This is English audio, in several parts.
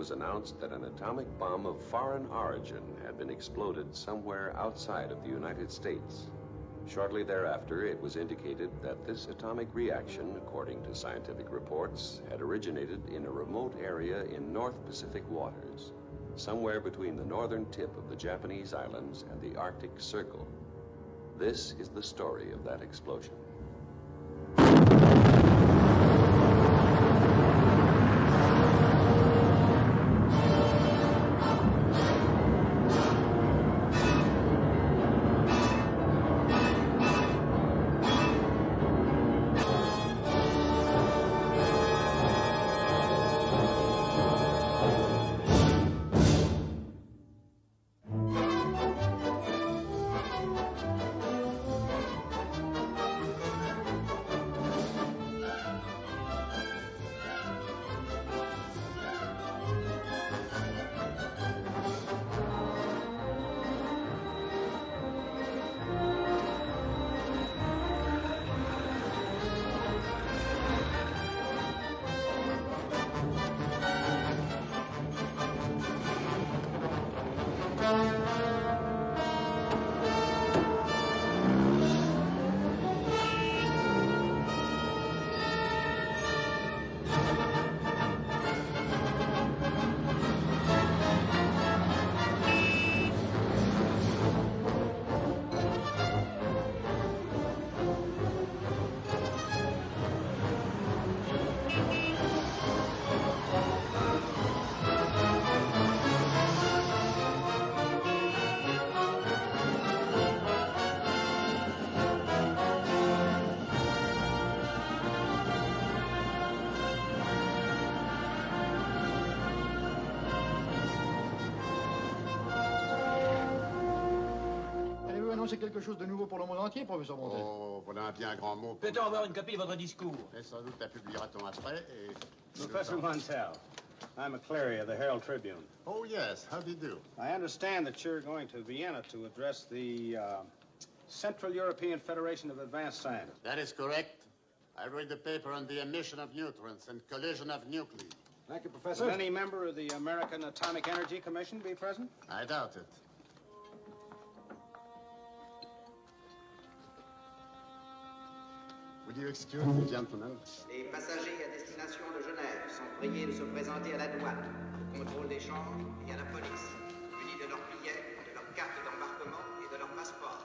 was announced that an atomic bomb of foreign origin had been exploded somewhere outside of the United States. Shortly thereafter, it was indicated that this atomic reaction, according to scientific reports, had originated in a remote area in North Pacific waters, somewhere between the northern tip of the Japanese islands and the Arctic Circle. This is the story of that explosion. C'est quelque chose de nouveau pour le monde entier, professeur Montel. Oh, voilà un bien grand mot. Peut-on avoir une copie de votre discours? Et sans doute la publiera-t-on après et... Professor Montel, I'm McCleary of the Herald Tribune. Oh, yes. How do you do? I understand that you're going to Vienna to address the Central European Federation of Advanced Scientists. That is correct. I read the paper on the emission of neutrons and collision of nuclei. Thank you, Professor. Will any member of the American Atomic Energy Commission be present? I doubt it. Would you excuse me, gentlemen? Les passagers à destination de Genève sont priés de se présenter à la douane, au contrôle des chambres et à la police, munis de leurs billets, de leurs cartes d'embarquement et de leurs passeports.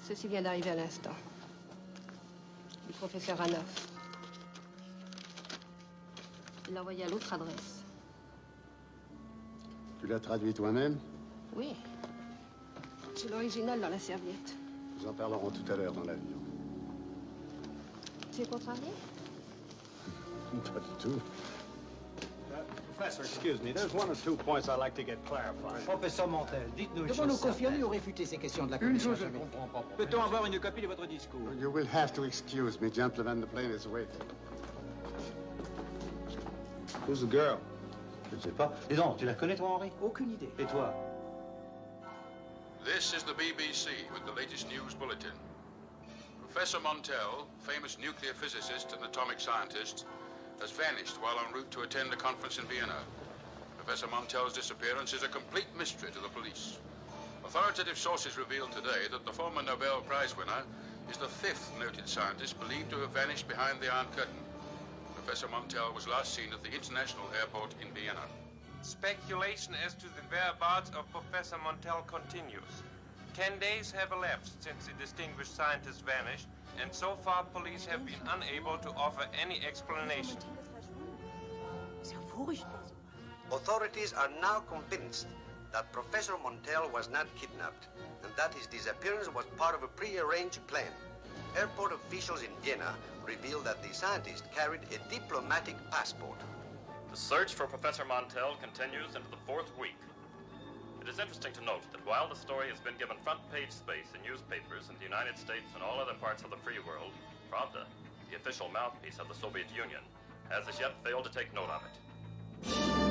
Ceci vient d'arriver à l'instant. Du professeur Hanoff. Il l'a envoyé à l'autre adresse. Tu l'as traduit toi-même? Oui. C'est l'original dans la serviette. Nous en parlerons tout à l'heure dans l'avion. Tu es contrarié? Pas du tout. Professor, excuse me. There's one or two points I'd like to get clarified. Professeur Montel, dites-nous une Devons chose nous confirmer certaine. ou réfuter ces questions de la Une commission? chose, je ne comprends pas. Peut-on avoir une copie de votre discours? You will have to excuse me, gentlemen. The plane is waiting. Who's the girl? Je ne sais pas. Dis donc, tu la connais, toi, Henri? Aucune idée. Et toi? This is the BBC with the latest news bulletin. Professor Montel, famous nuclear physicist and atomic scientist, has vanished while en route to attend a conference in Vienna. Professor Montel's disappearance is a complete mystery to the police. Authoritative sources revealed today that the former Nobel Prize winner is the fifth noted scientist believed to have vanished behind the Iron Curtain. Professor Montel was last seen at the International Airport in Vienna. Speculation as to the whereabouts of Professor Montel continues. 10 days have elapsed since the distinguished scientist vanished, and so far police have been unable to offer any explanation. Authorities are now convinced that Professor Montel was not kidnapped and that his disappearance was part of a pre-arranged plan. Airport officials in Vienna revealed that the scientist carried a diplomatic passport. The search for Professor Montel continues into the fourth week. It is interesting to note that while the story has been given front-page space in newspapers in the United States and all other parts of the free world, Pravda, the official mouthpiece of the Soviet Union, has as yet failed to take note of it.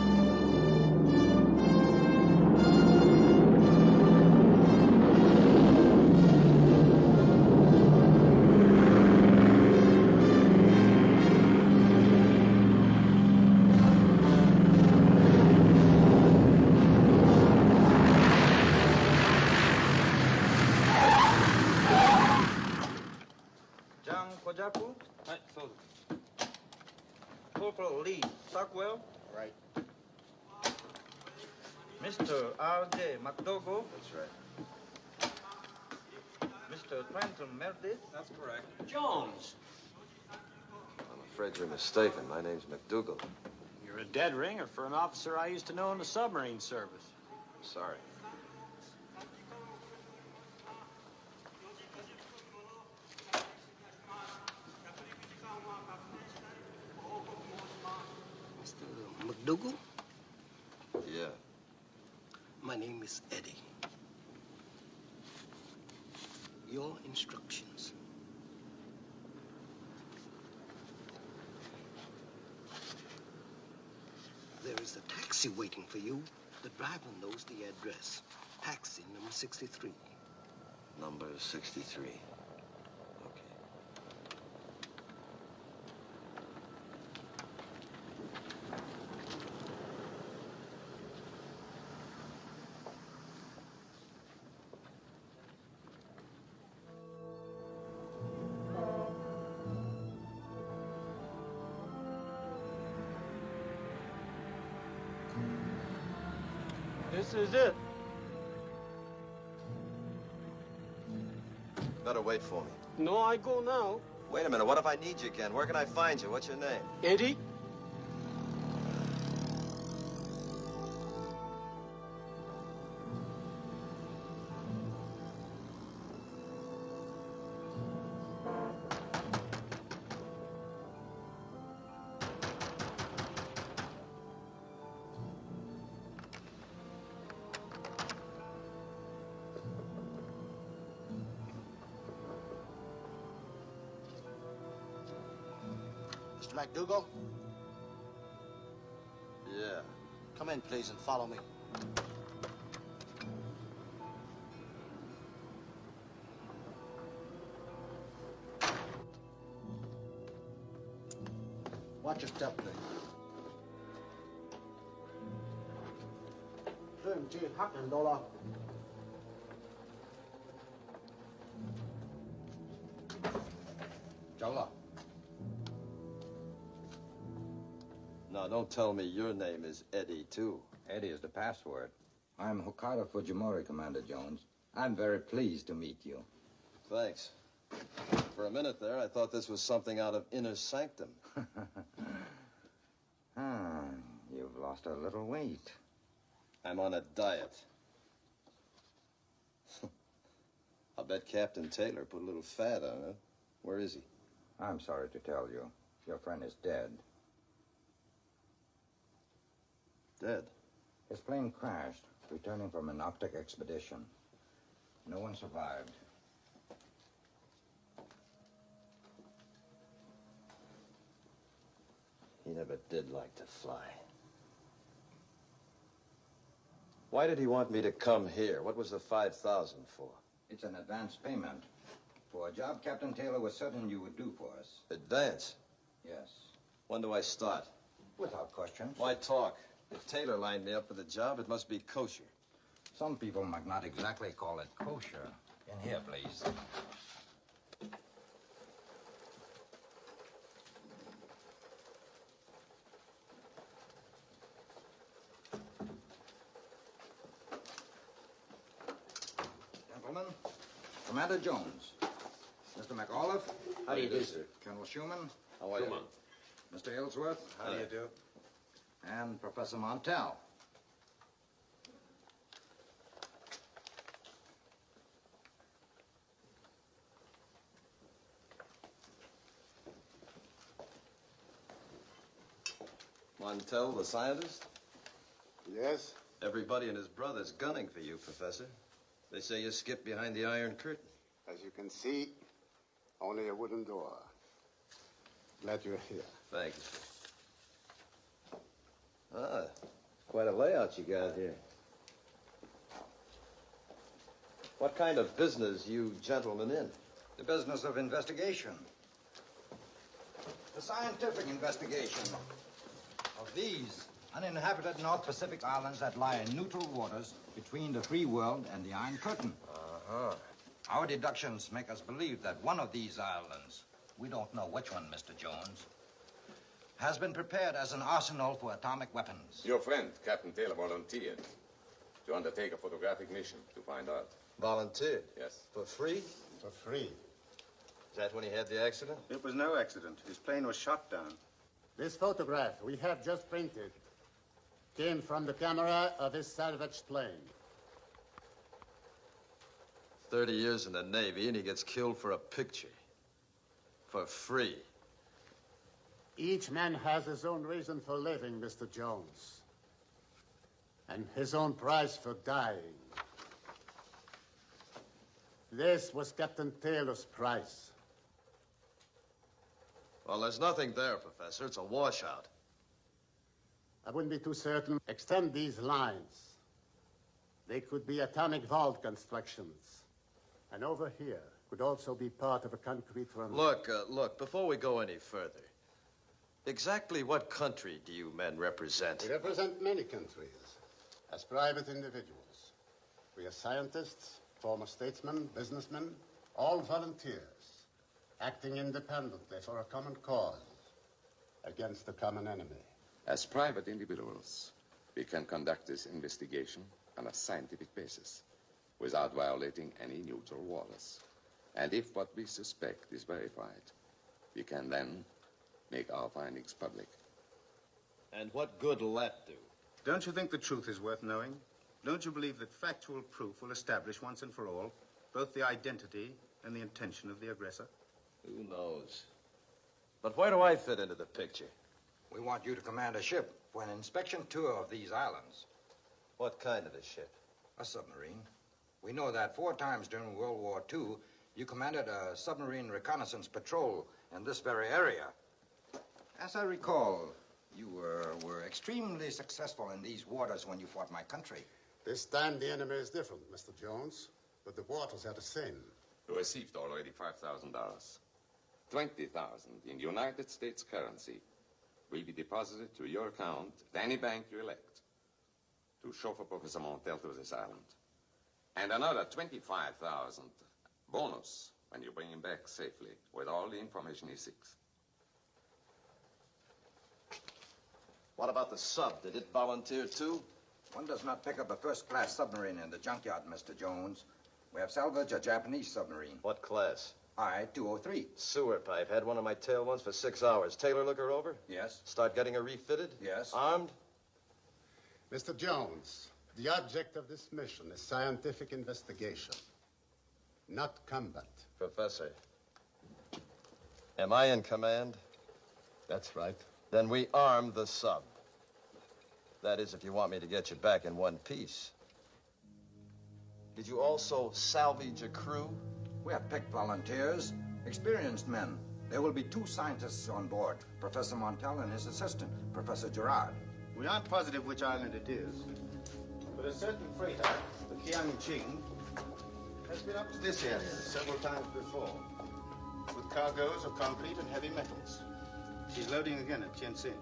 Right. Mr. R.J. McDougall. That's right. Mr. Trenton Meredith. That's correct. Jones. I'm afraid you're mistaken. My name's McDougal. You're a dead ringer for an officer I used to know in the submarine service. Sorry. Mr. McDougal? Yeah. My name is Eddie. Your instructions. There is a taxi waiting for you. The driver knows the address. Taxi number 63. Number 63. Okay. This is it. Better wait for me. No, I go now. Wait a minute, what if I need you again? Where can I find you? What's your name? Eddie? Mr. McDougal? Yeah. Come in, please, and follow me. Watch your step, please. $200. Jola. No, don't tell me your name is Eddie, too. Eddie is the password. I'm Hokkaido Fujimori, Commander Jones. I'm very pleased to meet you. Thanks. For a minute there, I thought this was something out of Inner Sanctum. You've lost a little weight. I'm on a diet. I'll bet Captain Taylor put a little fat on it. Where is he? I'm sorry to tell you. Your friend is dead. Dead? His plane crashed, returning from an Arctic expedition. No one survived. He never did like to fly. Why did he want me to come here? What was the $5,000 for? It's an advance payment for a job Captain Taylor was certain you would do for us. Advance? Yes. When do I start? Without question. Why talk? If Taylor lined me up for the job, it must be kosher. Some people might not exactly call it kosher. In here, please. Gentlemen, Commander Jones. Mr. McAuliffe. How do you do, sir? Colonel Schumann. How are you? Mr. Ellsworth. How do you do? And Professor Montel. Montel, the scientist? Yes? Everybody and his brother's gunning for you, Professor. They say you skipped behind the Iron Curtain. As you can see, only a wooden door. Glad you're here. Thank you. Ah, quite a layout you got here. What kind of business you gentlemen in? The business of investigation. The scientific investigation of these uninhabited North Pacific islands that lie in neutral waters between the free world and the Iron Curtain. Uh-huh. Our deductions make us believe that one of these islands, we don't know which one, Mr. Jones, has been prepared as an arsenal for atomic weapons. Your friend, Captain Taylor, volunteered to undertake a photographic mission to find out. Volunteered? Yes. For free? For free. Is that when he had the accident? It was no accident. His plane was shot down. This photograph we have just printed came from the camera of his salvaged plane. 30 years in the Navy, and he gets killed for a picture. For free. Each man has his own reason for living, Mr. Jones. And his own price for dying. This was Captain Taylor's price. Well, there's nothing there, Professor. It's a washout. I wouldn't be too certain. Extend these lines. They could be atomic vault constructions. And over here could also be part of a concrete run. Look, before we go any further, exactly what country do you men represent? We represent many countries as private individuals. We are scientists, former statesmen, businessmen, all volunteers, acting independently for a common cause against a common enemy. As private individuals, we can conduct this investigation on a scientific basis without violating any neutral waters. And if what we suspect is verified, we can then make our findings public. And what good will that do? Don't you think the truth is worth knowing? Don't you believe that factual proof will establish once and for all both the identity and the intention of the aggressor? Who knows? But where do I fit into the picture? We want you to command a ship for an inspection tour of these islands. What kind of a ship? A submarine. We know that 4 times during World War II, you commanded a submarine reconnaissance patrol in this very area. As I recall, you were extremely successful in these waters when you fought my country. This time the enemy is different, Mr. Jones, but the waters are the same. You received already $5,000. 20,000 in United States currency will be deposited to your account at any bank you elect to chauffeur Professor Montel to this island. And another 25,000 bonus when you bring him back safely with all the information he seeks. What about the sub? Did it volunteer too? One does not pick up a first-class submarine in the junkyard, Mr. Jones. We have salvaged a Japanese submarine. What class? I-203. Sewer pipe. Had one of my tail ones for 6 hours. Taylor look her over? Yes. Start getting her refitted? Yes. Armed? Mr. Jones, the object of this mission is scientific investigation, not combat. Professor, am I in command? That's right. Then we arm the sub. That is, if you want me to get you back in one piece. Did you also salvage a crew? We have picked volunteers, experienced men. There will be 2 scientists on board, Professor Montel and his assistant, Professor Gerard. We aren't positive which island it is, but a certain freighter, the Qianqing, has been up to this area several times before, with cargoes of concrete and heavy metals. She's loading again at Tientsin.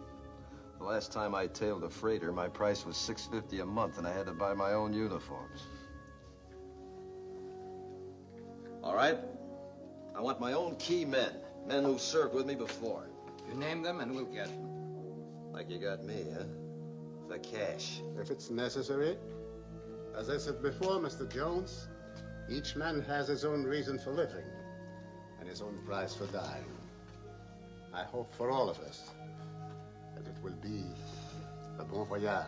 The last time I tailed a freighter, my price was $6.50 a month, and I had to buy my own uniforms. All right? I want my own key men who served with me before. You name them and we'll get them. Like you got me, huh? For cash. If it's necessary. As I said before, Mr. Jones, each man has his own reason for living and his own price for dying. I hope for all of us that it will be a bon voyage.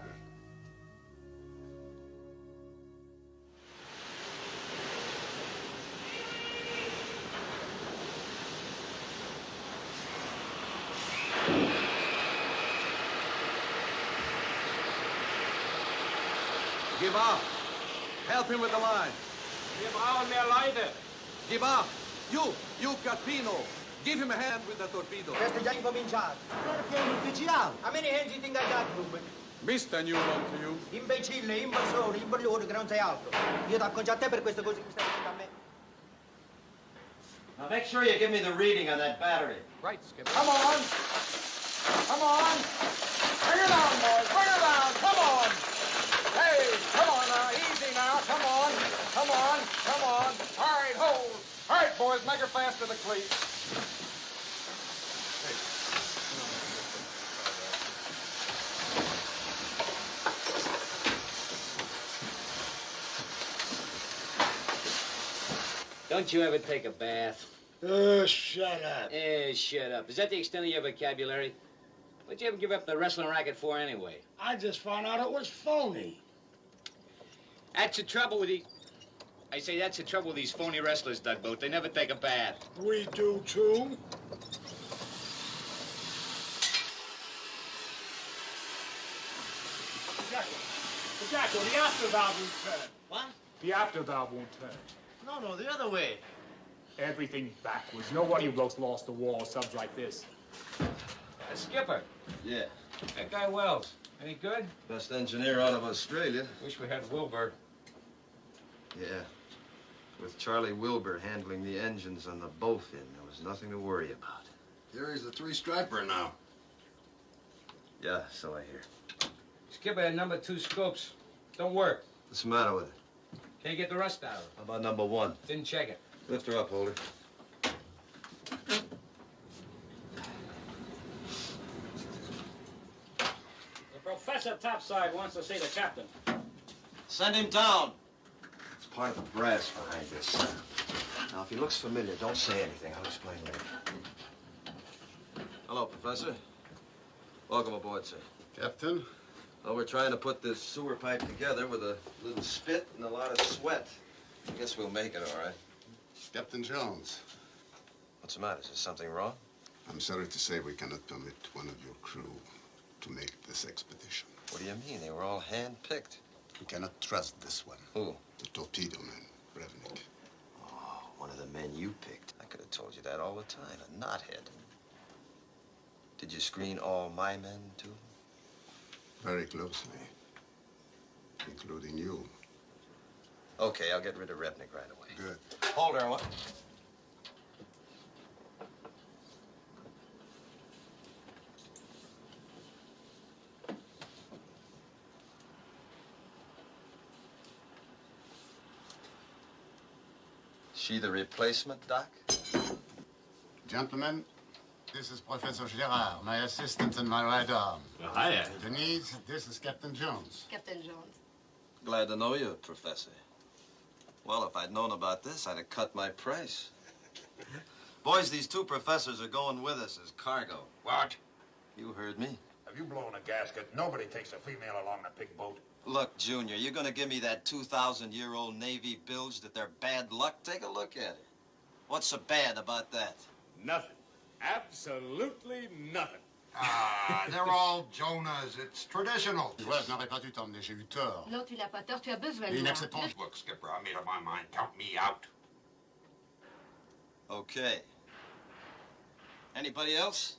Give up. Help him with the line. Wir brauchen mehr Leute. Give up. You Carpino. Give him a hand with the torpedo. Questo è già incominciato. Perché è ufficiale? How many hands do you think I got, Ruben? Mister New One to you. Imbecille, invasore, imbroglione che non sei altro. Io t'acconcio a te per queste cose che stai facendo a me. Now make sure you give me the reading on that battery. Right, Skipper. Come on. Come on. Bring it on, boys. Bring it on. Come on. Hey, come on now. Easy now. Come on. Come on. Come on. All right, hold. All right, boys, make her fast to the cleat. Don't you ever take a bath? Shut up. Shut up. Is that the extent of your vocabulary? What'd you ever give up the wrestling racket for anyway? I just found out it was phony. That's the trouble with I say that's the trouble with these phony wrestlers, Tugboat. They never take a bath. We do, too. Jacko, the after valve won't turn. What? The after valve won't turn. No, the other way. Everything backwards. Nobody blokes lost the wall subs like this. Skipper. Yeah. That guy Wells. Any good? Best engineer out of Australia. Wish we had Wilbur. Yeah. With Charlie Wilbur handling the engines on the Bowfin, there was nothing to worry about. Here he's a three-striper now. Yeah, so I hear. Skipper had number 2 scopes. Don't work. What's the matter with it? Can't get the rust out of it. How about number 1? Didn't check it. Lift her up, Holder. The professor topside wants to see the captain. Send him down. It's part of the brass behind this. Now, if he looks familiar, don't say anything. I'll explain later. Hello, Professor. Welcome aboard, sir. Captain? Well, we're trying to put this sewer pipe together with a little spit and a lot of sweat. I guess we'll make it, all right. Captain Jones. What's the matter? Is there something wrong? I'm sorry to say we cannot permit one of your crew to make this expedition. What do you mean? They were all hand-picked. We cannot trust this one. Who? The torpedo man, Brevnik. Oh, one of the men you picked. I could have told you that all the time. A knothead. Did you screen all my men, too? Very closely. Including you. Okay, I'll get rid of Rebnik right away. Good. Hold her. What? She the replacement, Doc? Gentlemen, this is Professor Gerard, my assistant and my right arm. Hiya. Denise, this is Captain Jones. Captain Jones. Glad to know you, Professor. Well, if I'd known about this, I'd have cut my price. Boys, these 2 professors are going with us as cargo. What? You heard me. Have you blown a gasket? Nobody takes a female along a pig boat. Look, Junior, you're gonna give me that 2,000-year-old Navy bilge that they're bad luck? Take a look at it. What's so bad about that? Nothing. Absolutely nothing. Ah, they're all Jonahs. It's traditional. Ouais, je n'aurais pas dû t'emmener, j'ai eu tort. Non, tu n'as pas tort, tu as besoin de moi. Inacceptable. Look, Skipper, I made up my mind. Count me out. Okay. Anybody else?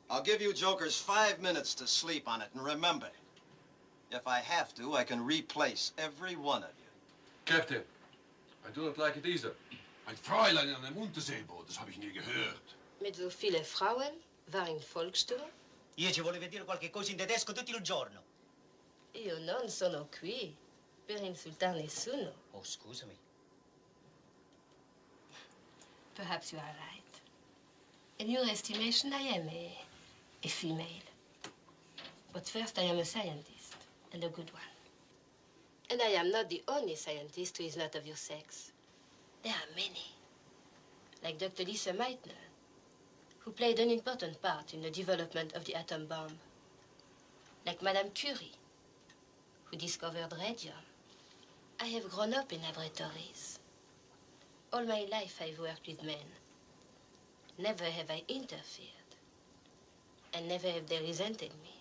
I'll give you jokers 5 minutes to sleep on it, and remember, if I have to, I can replace every one of you. Captain, I do not like it either. Ein Fräulein an einem Unterseeboot, das habe ich nie gehört. Mit so viele Frauen war in Volksstimmung? Io ci volevo dire qualche cosa in tedesco tutto il giorno. Io non sono qui per insultare nessuno. Oh, scusami. Perhaps you are right. In your estimation, I am a female. But first, I am a scientist, and a good one. And I am not the only scientist who is not of your sex. There are many. Like Dr. Lisa Meitner, who played an important part in the development of the atom bomb. Like Madame Curie, who discovered radium. I have grown up in laboratories. All my life I've worked with men. Never have I interfered. And never have they resented me.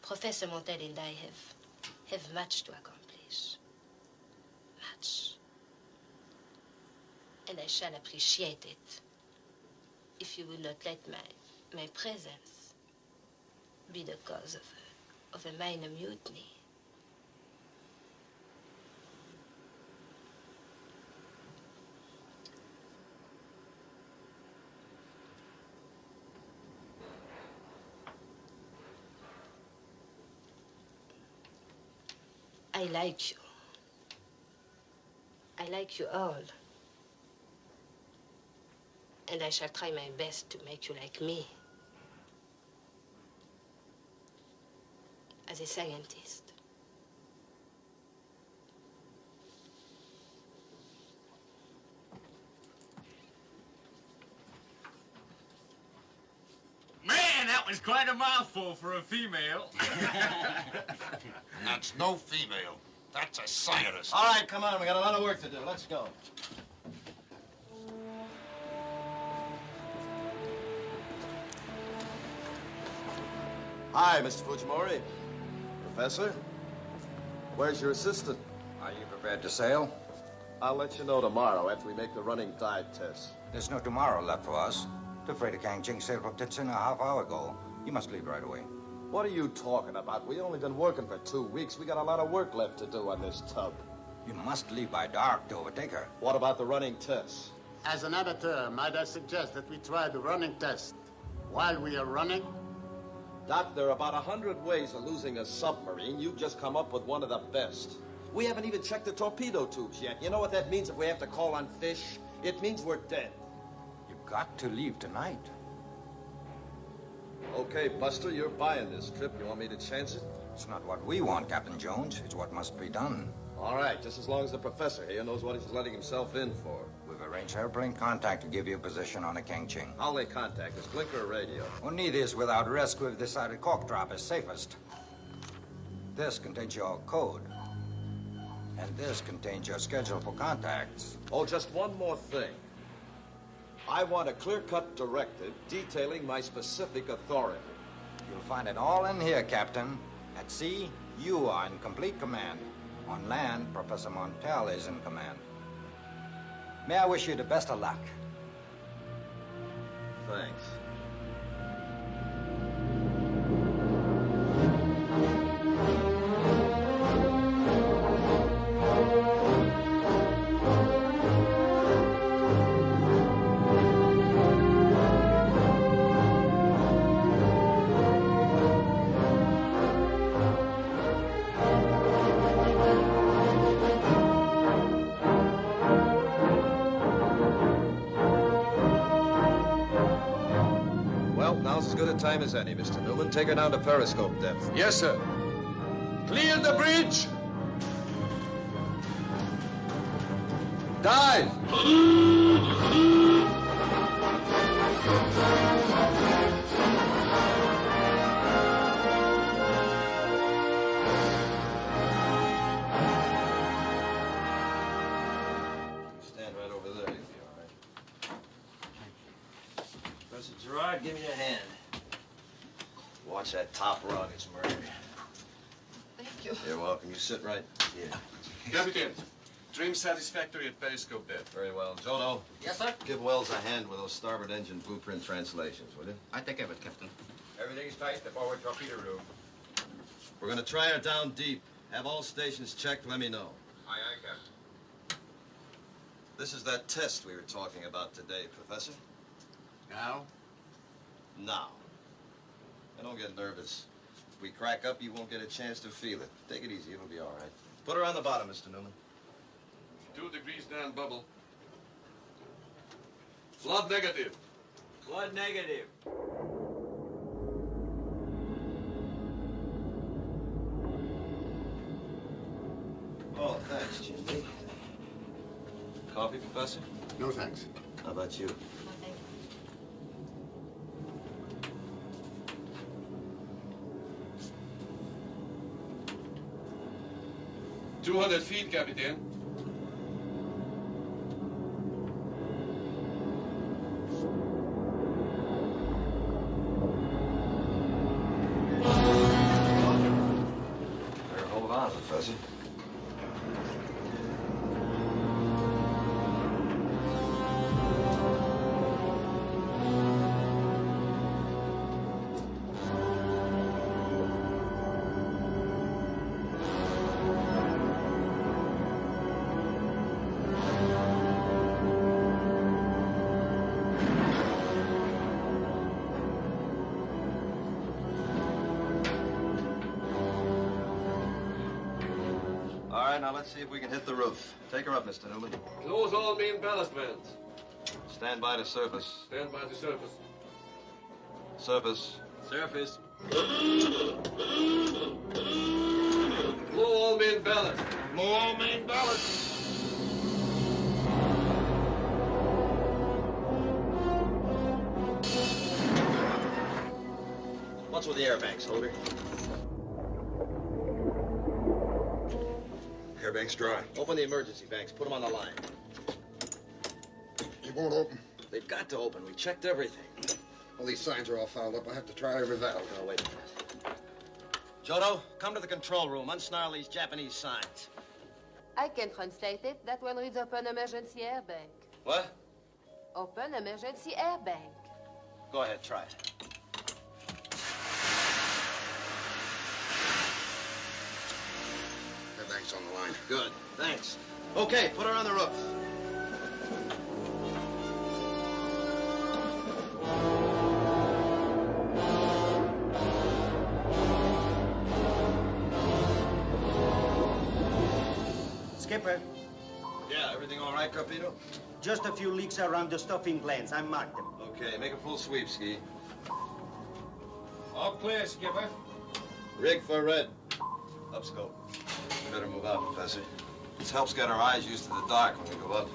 Professor Montel and I have much to accomplish. Much. And I shall appreciate it if you would not let my presence be the cause of a minor mutiny. I like you. I like you all. And I shall try my best to make you like me. As a scientist. quite a mouthful for a female. That's no female. That's a scientist. All right, come on. We got a lot of work to do. Let's go. Hi, Mr. Fujimori. Professor, where's your assistant? Are you prepared to sail? I'll let you know tomorrow after we make the running tide test. There's no tomorrow left for us. The freighter Kangching sailed from Tientsin a half hour ago. You must leave right away. What are you talking about? We only been working for 2 weeks. We got a lot of work left to do on this tub. You must leave by dark to overtake her. What about the running test? As an amateur, might I suggest that we try the running test while we are running? Doc, there are about 100 ways of losing a submarine. You've just come up with one of the best. We haven't even checked the torpedo tubes yet. You know what that means if we have to call on fish? It means we're dead. You've got to leave tonight. Okay, Buster, you're buying this trip. You want me to chance it? It's not what we want, Captain Jones. It's what must be done. All right, just as long as the professor here knows what he's letting himself in for. We've arranged airplane contact to give you a position on the Kangching. How'll they contact us? Blinker or radio? Well, neither is without risk. We've decided cork drop is safest. This contains your code. And this contains your schedule for contacts. Oh, just one more thing. I want a clear-cut directive detailing my specific authority. You'll find it all in here, Captain. At sea, you are in complete command. On land, Professor Montel is in command. May I wish you the best of luck? Thanks. As good a time as any, Mr. Newman. Take her down to periscope depth. Yes, sir. Clear the bridge! Dive! Stand right over there. You'll be all right. Professor Gerard, give me your hand. Watch that top rung. It's murder. Thank you. You're welcome. You sit right here. Captain, trim satisfactory at periscope depth. Very well. Jono. Yes, sir? Give Wells a hand with those starboard engine blueprint translations, will you? I take care of it, Captain. Everything's tight. The forward torpedo room. We're going to try her down deep. Have all stations checked. Let me know. Aye, aye, Captain. This is that test we were talking about today, Professor. Now? Now. And don't get nervous. If we crack up, you won't get a chance to feel it. Take it easy. It'll be all right. Put her on the bottom, Mr. Newman. 2 degrees down bubble. Flood negative. Flood negative. Oh, thanks, Jimmy. Coffee, Professor? No, thanks. How about you? No, thank you. 200 feet, Captain. Better hold on, Professor. Now let's see if we can hit the roof. Take her up, Mr. Newman. Close all main ballast vents. Stand by to surface. Stand by the surface. Surface. Surface. Blow all main ballast. Blow all main ballast. What's with the airbags, Holder? Airbank's dry. Open the emergency banks. Put them on the line. It won't open. They've got to open. We checked everything. All these signs are all fouled up. I have to try every valve. No, wait a minute. Jodo, come to the control room. Unsnarl these Japanese signs. I can translate it. That one reads open emergency airbag. What? Open emergency airbag. Go ahead, try it. Airbank's on the line. Good, thanks. Okay, put her on the roof. Skipper, Yeah, everything all right, Carpino? just a few leaks around the stuffing glands. I marked them. Okay, make a full sweep, Ski. All clear, Skipper. Rig for red. Upscope. Better move out, Professor. This helps get our eyes used to the dark when we go up.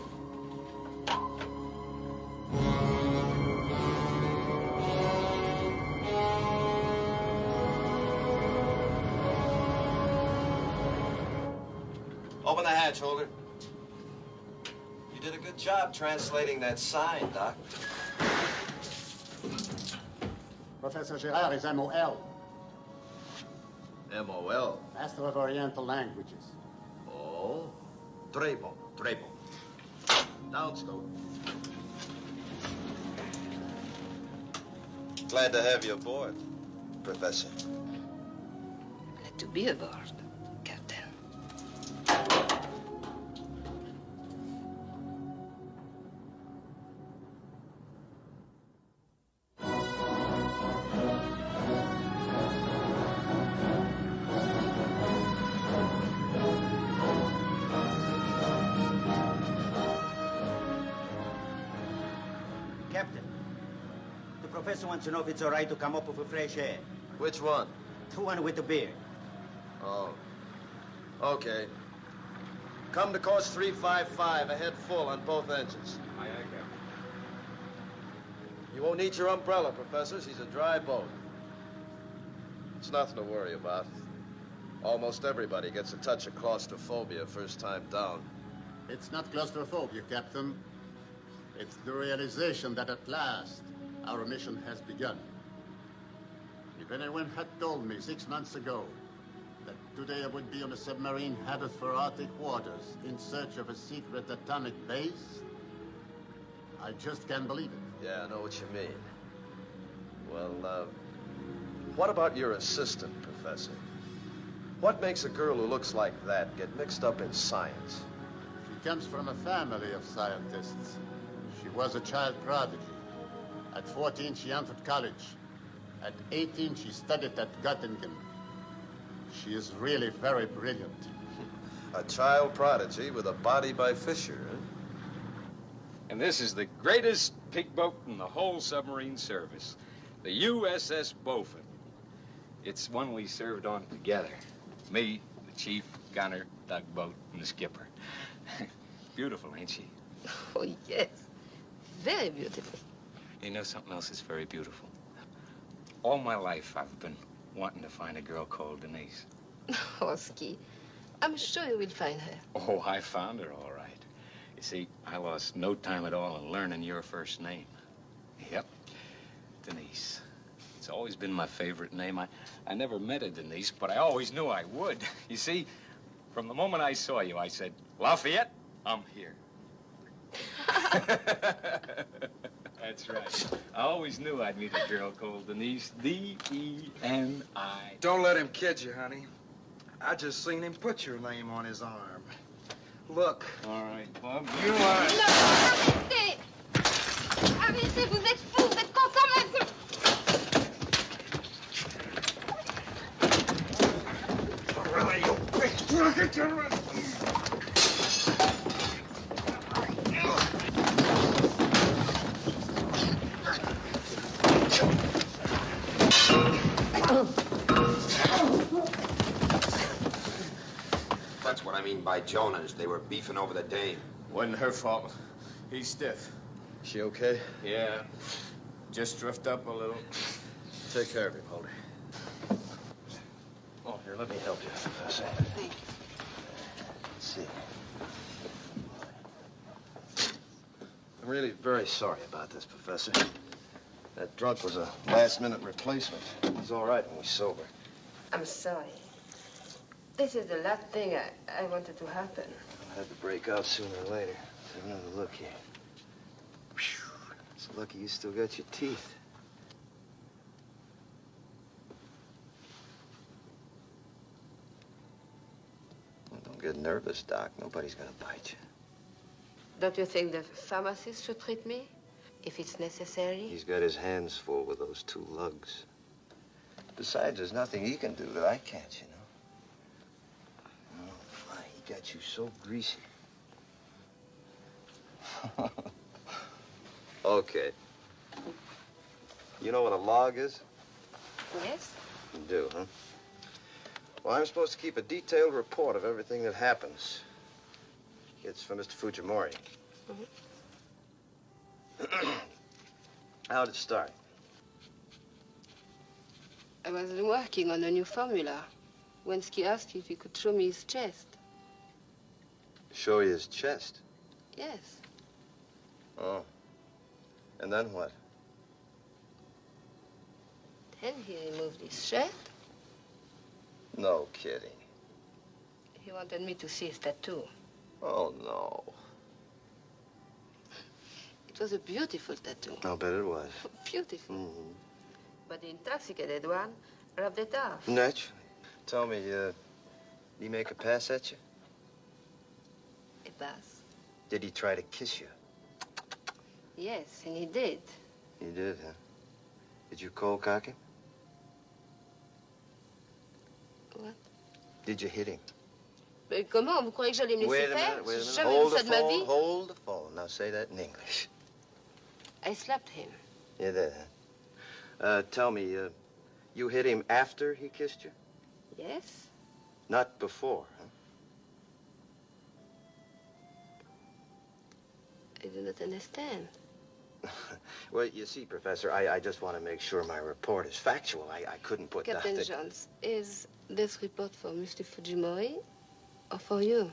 Open the hatch, Holder. You did a good job translating that sign, Doc. Professor Girard is MOL, M-O-L. Master of Oriental Languages. Oh. Trebo. Down, Stoke. Glad to have you aboard, Professor. Glad to be aboard, Captain. Captain, the professor wants to know if it's all right to come up with fresh air. Which one? The one with the beard. Oh. Okay. Come to course 355, ahead full on both engines. Aye, aye, Captain. You won't need your umbrella, Professor. She's a dry boat. It's nothing to worry about. Almost everybody gets a touch of claustrophobia first time down. It's not claustrophobia, Captain. It's the realization that at last our mission has begun. If anyone had told me 6 months ago that today I would be on a submarine headed for Arctic waters in search of a secret atomic base, I just can't believe it. Yeah, I know what you mean. Well, what about your assistant, Professor? What makes a girl who looks like that get mixed up in science? She comes from a family of scientists. She was a child prodigy. At 14, she entered college. At 18, she studied at Göttingen. She is really very brilliant. A child prodigy with a body by Fisher, huh? And this is the greatest pig boat in the whole submarine service, the USS Beaufort. It's one we served on together. Me, the chief, gunner, tugboat, and the skipper. Beautiful, ain't she? Oh, yes. Very beautiful. You know, something else is very beautiful. All my life, I've been wanting to find a girl called Denise. Oh, Ski, I'm sure you will find her. Oh, I found her all right. You see, I lost no time at all in learning your first name. Yep, Denise. It's always been my favorite name. I never met a Denise, but I always knew I would. You see, from the moment I saw you, I said, Lafayette, I'm here. That's right. I always knew I'd meet a girl called Denise. D-E-N-I. Don't let him kid you, honey. I just seen him put your name on his arm. Look. All right, Bob. You are. Arrêtez! Arrêtez, vous êtes fous, vous êtes consommés. Really, you big drunken gentleman. That's what I mean by Jonas. They were beefing over the dame. Wasn't her fault. He's stiff. She okay? Yeah. Just drift up a little. Take care of him, Holder. Here, let me help you, Professor. Thank you. Let's see. I'm really very sorry about this, Professor. That drunk was a last-minute replacement. He's all right when he's sober. I'm sorry. This is the last thing I wanted to happen. I'll have to break out sooner or later. Let's have another look here. Whew. It's lucky you still got your teeth. Well, don't get nervous, Doc. Nobody's gonna bite you. Don't you think the pharmacist should treat me? If it's necessary? He's got his hands full with those two lugs. Besides, there's nothing he can do that I can't, you know. Oh, my, he got you so greasy. Okay. You know what a log is? Yes. You do, huh? Well, I'm supposed to keep a detailed report of everything that happens. It's for Mr. Fujimori. How'd it start? I was working on a new formula. Wensky asked if he could show me his chest. Show you his chest? Yes. Oh. And then what? Then he removed his shirt. No kidding. He wanted me to see his tattoo. Oh, no. It was a beautiful tattoo. I'll bet it was. Beautiful. Mm-hmm. But the intoxicated one rubbed it off. Naturally. Tell me, did he make a pass at you? A pass? Did he try to kiss you? Yes, and he did. He did, huh? Did you cold cock him? What? Did you hit him? Mais comment? Vous croyez que j'allais me laisser faire? Wait a J'ai minute. jamais vu ça de ma vie. Hold the phone. Now say that in English. I slapped him. You did, huh? Tell me, you hit him after he kissed you? Yes. Not before, huh? I do not understand. Well, you see, Professor, I just want to make sure my report is factual. I couldn't put Captain nothing... Jones, is this report for Mr. Fujimori or for you?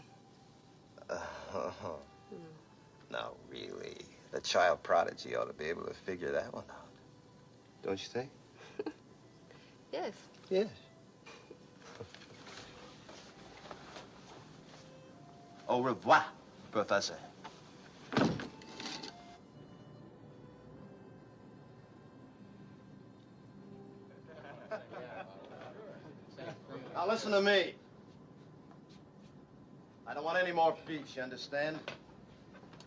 No, really. A child prodigy ought to be able to figure that one out. Don't you think? Yes. Yes. Au revoir, Professor. Now listen to me. I don't want any more beef, you understand?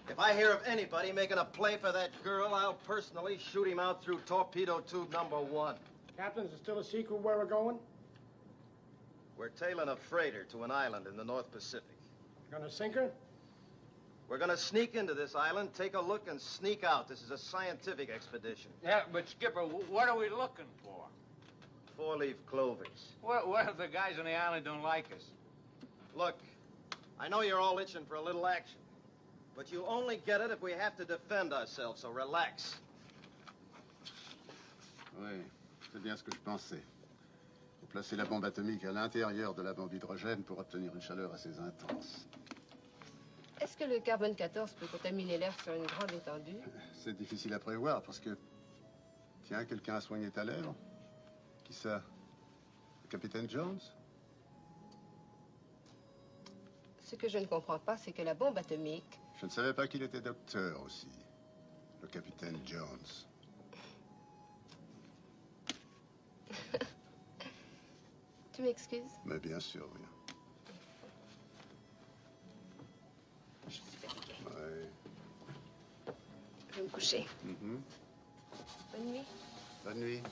If I hear of anybody making a play for that girl, I'll personally shoot him out through torpedo tube number 1. Captain, is it still a secret where we're going? We're tailing a freighter to an island in the North Pacific. Gonna sink her? We're gonna sneak into this island, take a look, and sneak out. This is a scientific expedition. Yeah, but Skipper, what are we looking for? 4-leaf clovers. What if the guys on the island don't like us? Look, I know you're all itching for a little action, but you only get it if we have to defend ourselves, so relax. Oui, c'est bien ce que je pensais. Faut placer la bombe atomique à l'intérieur de la bombe hydrogène pour obtenir une chaleur assez intense. Est-ce que le carbone 14 peut contaminer l'air sur une grande étendue? C'est difficile à prévoir parce que... Tiens, quelqu'un a soigné ta lèvre? Qui ça? Le capitaine Jones? Ce que je ne comprends pas, c'est que la bombe atomique... Je ne savais pas qu'il était docteur aussi. Le capitaine Jones. Tu m'excuses? Mais bien sûr, oui. Je suis fatiguée. Ouais. Je vais me coucher. Mhm. Bonne nuit. Bonne nuit.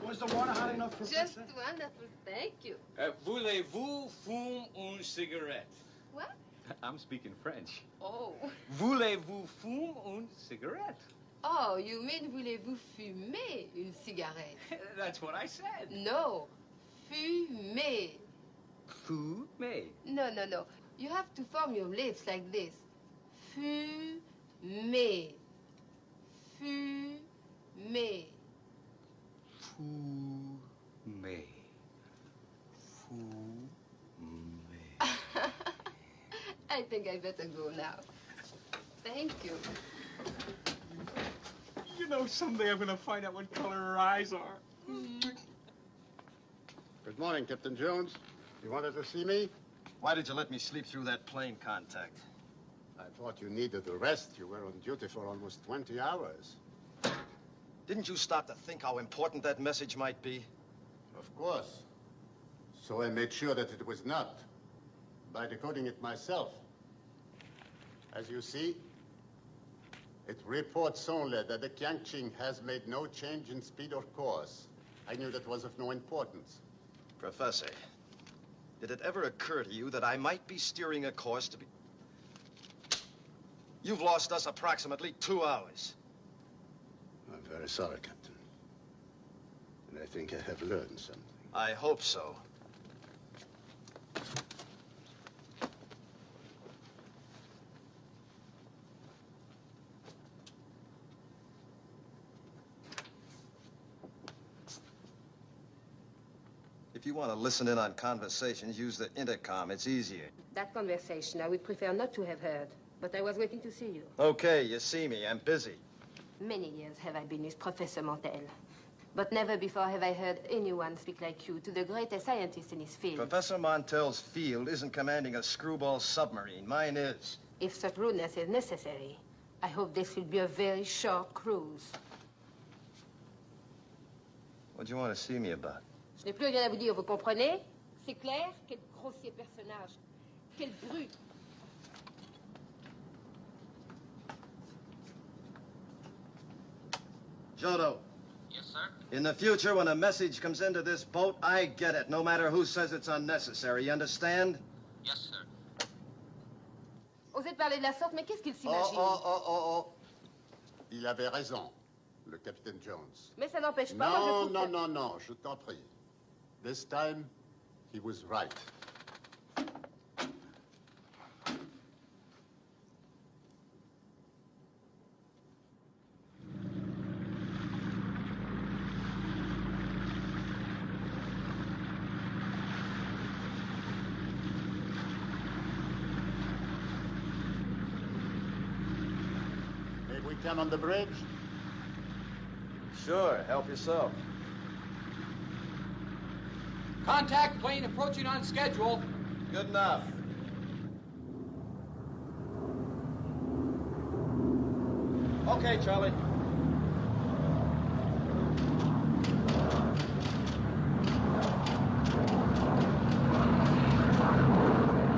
Was the water hot enough, Professor? Just wonderful. Thank you. Voulez-vous fume une cigarette? What? I'm speaking French. Oh. Voulez-vous fume une cigarette? Oh, you mean voulez-vous fumer une cigarette? That's what I said. No. Fumer. Fumer. No, no, no. You have to form your lips like this. Fumer. Fumer. Fumer. I think I better go now. Thank you. You know, someday I'm gonna find out what color her eyes are. Good morning, Captain Jones. You wanted to see me? Why did you let me sleep through that plane contact? I thought you needed a rest. You were on duty for almost 20 hours. Didn't you stop to think how important that message might be? Of course. So I made sure that it was not, by decoding it myself. As you see, it reports only that the Qiangqing has made no change in speed or course. I knew that was of no importance. Professor, did it ever occur to you that I might be steering a course to be... You've lost us approximately 2 hours. I'm very sorry, Captain. And I think I have learned something. I hope so. If you want to listen in on conversations, use the intercom. It's easier. That conversation I would prefer not to have heard, but I was waiting to see you. Okay, you see me. I'm busy. Many years have I been with Professor Montel, but never before have I heard anyone speak like you to the greatest scientist in his field. Professor Montel's field isn't commanding a screwball submarine. Mine is. If such rudeness is necessary, I hope this will be a very short cruise. What do you want to see me about? Je n'ai plus rien à vous dire, vous comprenez? C'est clair? Quel grossier personnage. Quel brute. Jodo. Yes, sir? In the future, when a message comes into this boat, I get it, no matter who says it's unnecessary. You understand? Yes, sir. Osez parler de la sorte, mais qu'est-ce qu'il s'imagine? Oh. Il avait raison, le capitaine Jones. Mais ça n'empêche pas... Non, je t'en prie. This time, he was right. May we come on the bridge? Sure, help yourself. Contact plane approaching on schedule. Good enough. Okay, Charlie.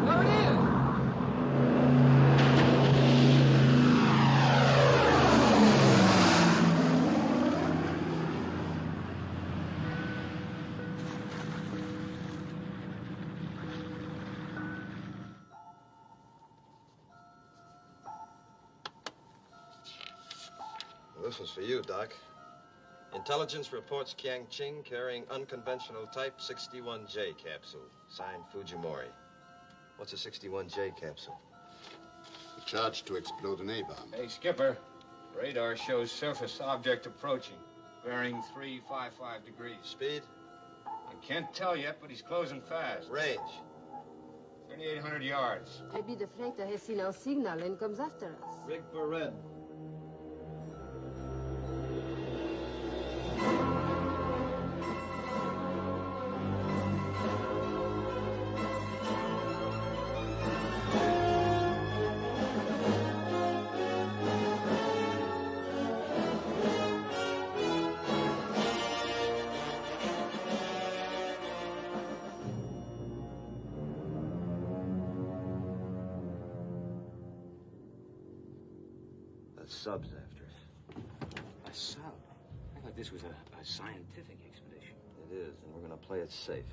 There it is! This is for you, Doc. Intelligence reports Qiangqing carrying unconventional Type 61J capsule, signed Fujimori. What's a 61J capsule? A charge to explode an A-bomb. Hey, Skipper. Radar shows surface object approaching, bearing 355 degrees. Speed? I can't tell yet, but he's closing fast. Range? 3,800 yards. Maybe the freighter has seen our signal and comes after us. Rig for red. Subs after it. Sal, I thought this was a scientific expedition. It is, and we're gonna play it safe.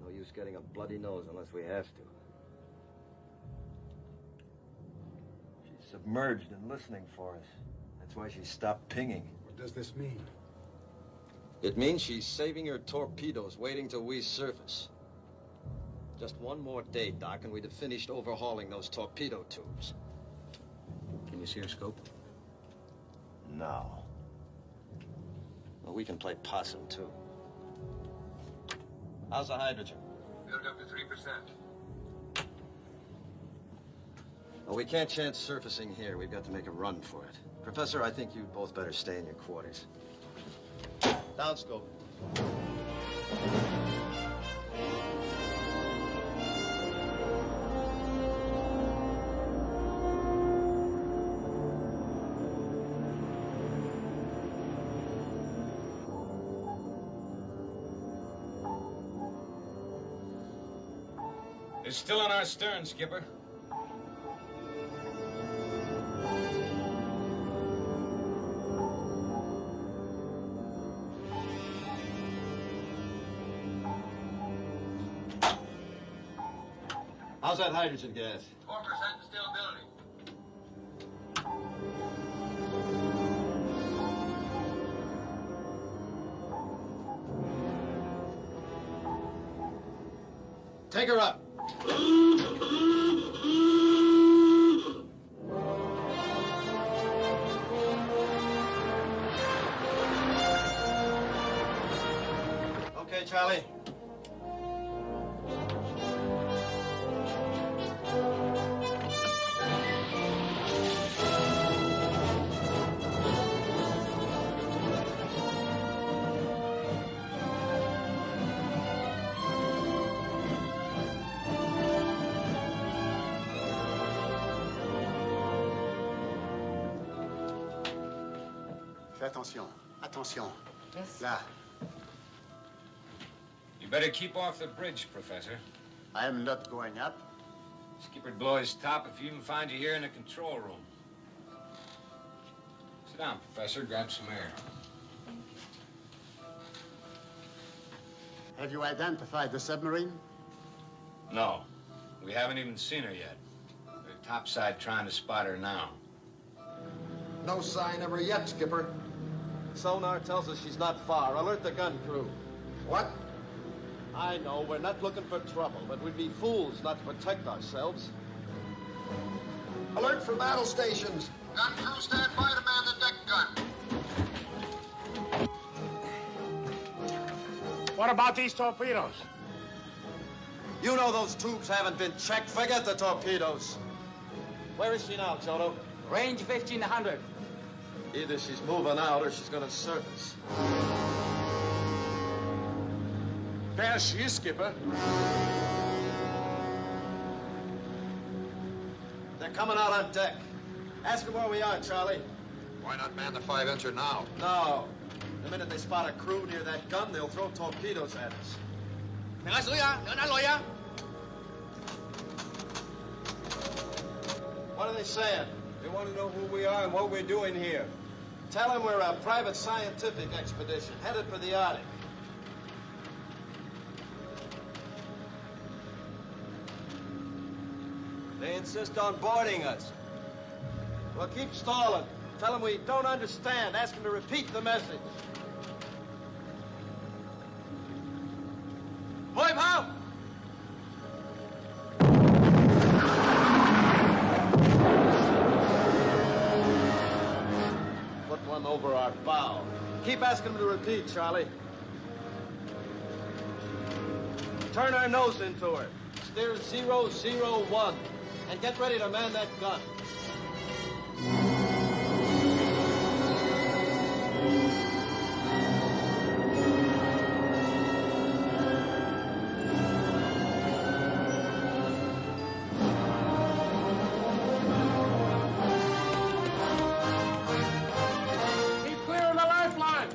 No use getting a bloody nose unless we have to. She's submerged and listening for us. That's why she stopped pinging. What does this mean? It means she's saving her torpedoes, waiting till we surface. Just one more day, Doc, and we'd have finished overhauling those torpedo tubes. Can you see her scope? No. Well, we can play possum, too. How's the hydrogen? Built up to 3%. Well, we can't chance surfacing here. We've got to make a run for it. Professor, I think you'd both better stay in your quarters. Downscope. It's still on our stern, Skipper. How's that hydrogen gas? 4% still building. Take her up. Okay, Charlie. Fais attention. Attention. Yes. Là. You better keep off the bridge, Professor. I am not going up. Skipper'd blow his top if he even find you here in the control room. Sit down, Professor. Grab some air. Have you identified the submarine? No. We haven't even seen her yet. They're topside trying to spot her now. No sign of her yet, Skipper. Sonar tells us she's not far. Alert the gun crew. What? I know, we're not looking for trouble, but we'd be fools not to protect ourselves. Alert for battle stations. Gun crew, stand by to man the deck gun. What about these torpedoes? You know those tubes haven't been checked. Forget the torpedoes. Where is she now, Jono? Range 1500. Either she's moving out or she's gonna surface. There she is, Skipper. They're coming out on deck. Ask them where we are, Charlie. Why not man the 5-incher now? No. The minute they spot a crew near that gun, they'll throw torpedoes at us. What are they saying? They want to know who we are and what we're doing here. Tell them we're a private scientific expedition headed for the Arctic. They insist on boarding us. Well, keep stalling. Tell them we don't understand. Ask them to repeat the message. Boy, Pop! Put one over our bow. Keep asking them to repeat, Charlie. Turn our nose into her. Steer 001. And get ready to man that gun. Keep clear of the lifeline.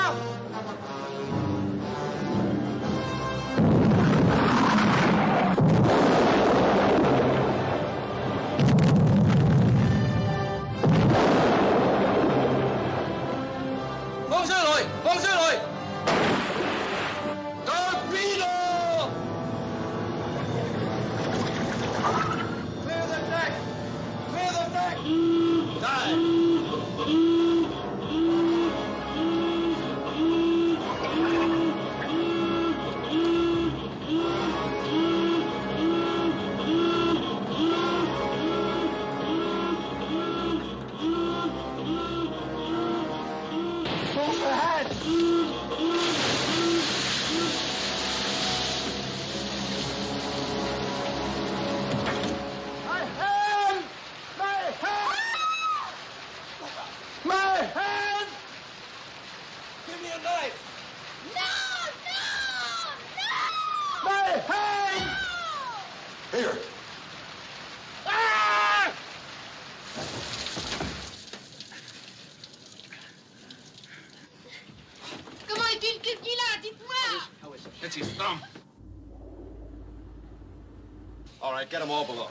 up! It's his thumb. All right, get them all below.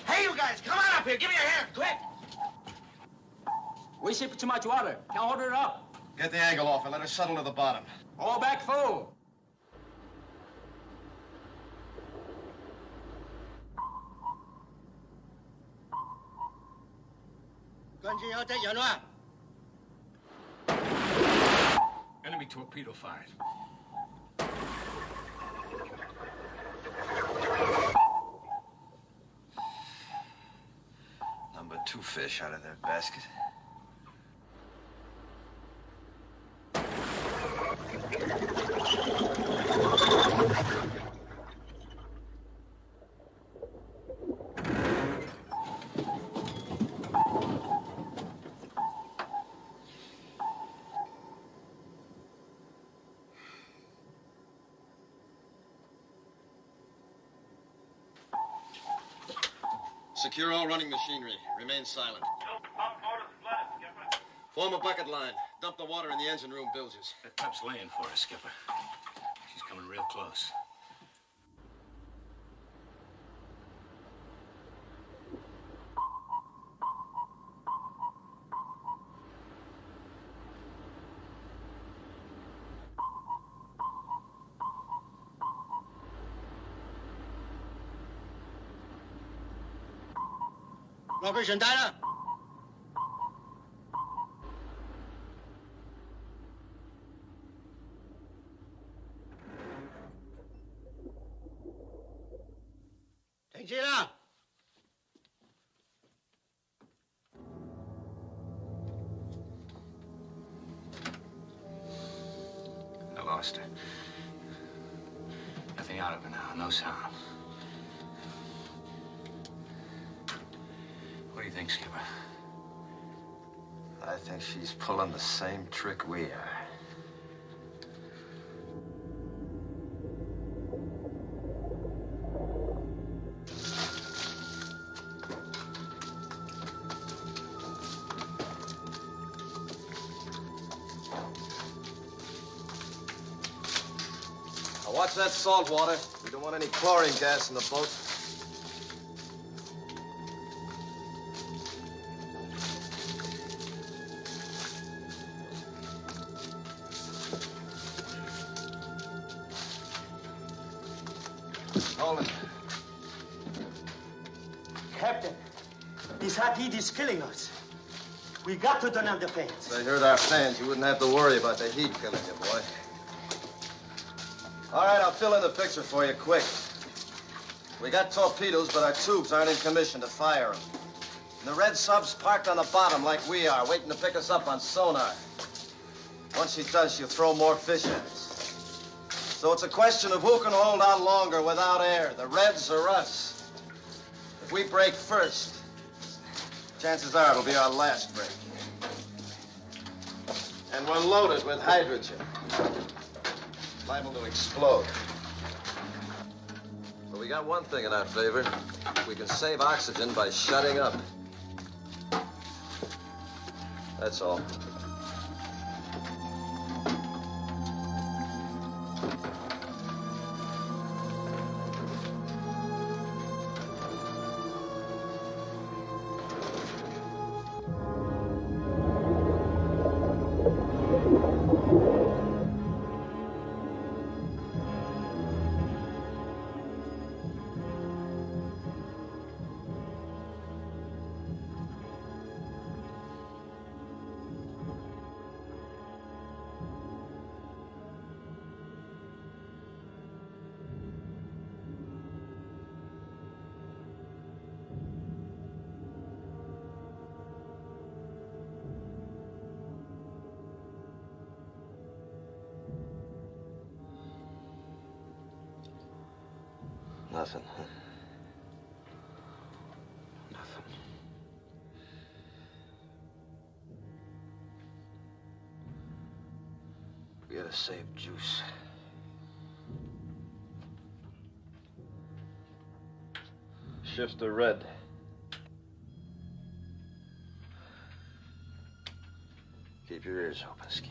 Hey, you guys, come on up here. Give me a hand, quick. We ship too much water. Can't hold it up. Get the angle off and let her settle to the bottom. All back full. Enemy torpedo fired. Number 2 fish out of their basket. Secure all running machinery. Remain silent. Form a bucket line. Dump the water in the engine room bilges. That tub's laying for us, Skipper. She's coming real close. Robert,选单了。停机了。I lost her. Nothing out of her now. No sound. What do you think, Skipper? I think she's pulling the same trick we are. Now watch that salt water. We don't want any chlorine gas in the boat. Hold it. Captain, this hot heat is killing us. We got to turn on the fans. If they heard our fans, you wouldn't have to worry about the heat killing you, boy. All right, I'll fill in the picture for you quick. We got torpedoes, but our tubes aren't in commission to fire them. And the red sub's parked on the bottom like we are, waiting to pick us up on sonar. Once she does, she'll throw more fish at us. So it's a question of who can hold out longer without air, the Reds or us. If we break first, chances are it'll be our last break. And we're loaded with hydrogen. Liable to explode. But we got one thing in our favor. We can save oxygen by shutting up. That's all. Nothing. Nothing. We gotta save Juice. Shift to red. Keep your ears open, Ski.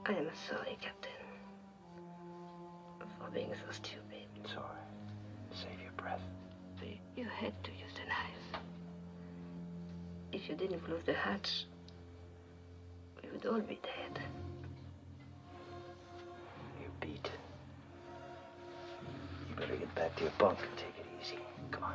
I am sorry, Captain, for being so stupid. It's all right. Save your breath. You had to use the knife. If you didn't close the hatch, we would all be dead. You're beat. You better get back to your bunk and take it easy. Come on.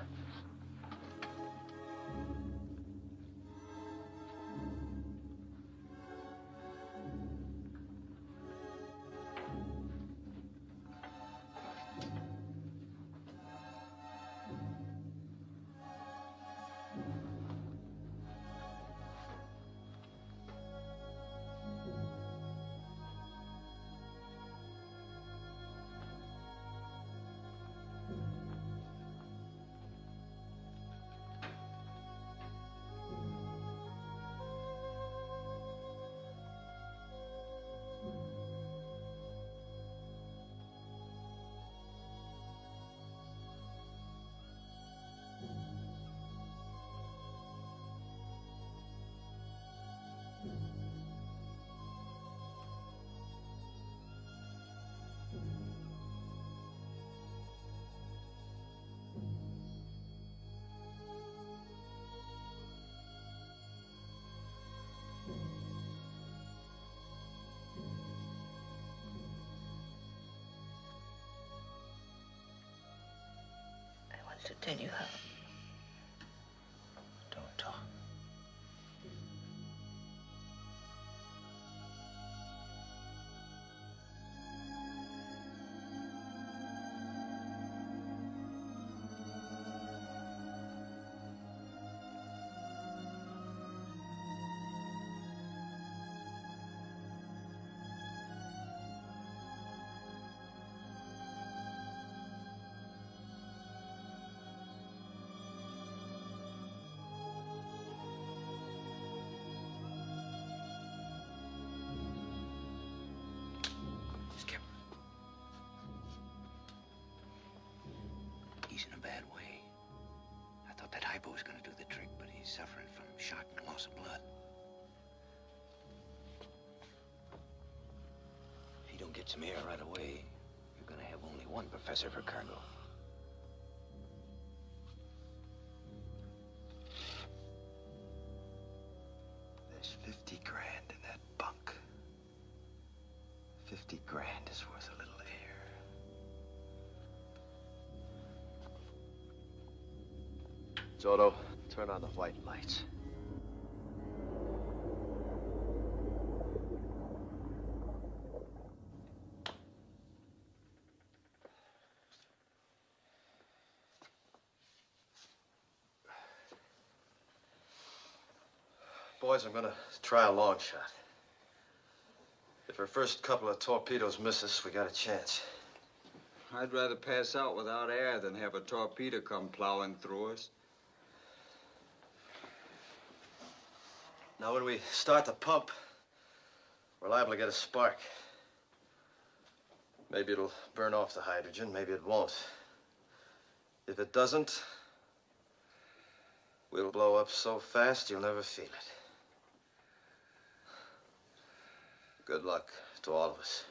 To tell you how. Don't talk. He's in a bad way. I thought that hypo was going to do the trick, but he's suffering from shock and loss of blood. If you don't get some air right away, you're going to have only one professor for cargo. There's 50 grand in that bunk. 50 grand is worth a little air. Zoto, turn on the white lights. Boys, I'm gonna try a long shot. If our first couple of torpedoes miss us, we got a chance. I'd rather pass out without air than have a torpedo come plowing through us. Now, when we start the pump, we're liable to get a spark. Maybe it'll burn off the hydrogen, maybe it won't. If it doesn't, we'll blow up so fast you'll never feel it. Good luck to all of us.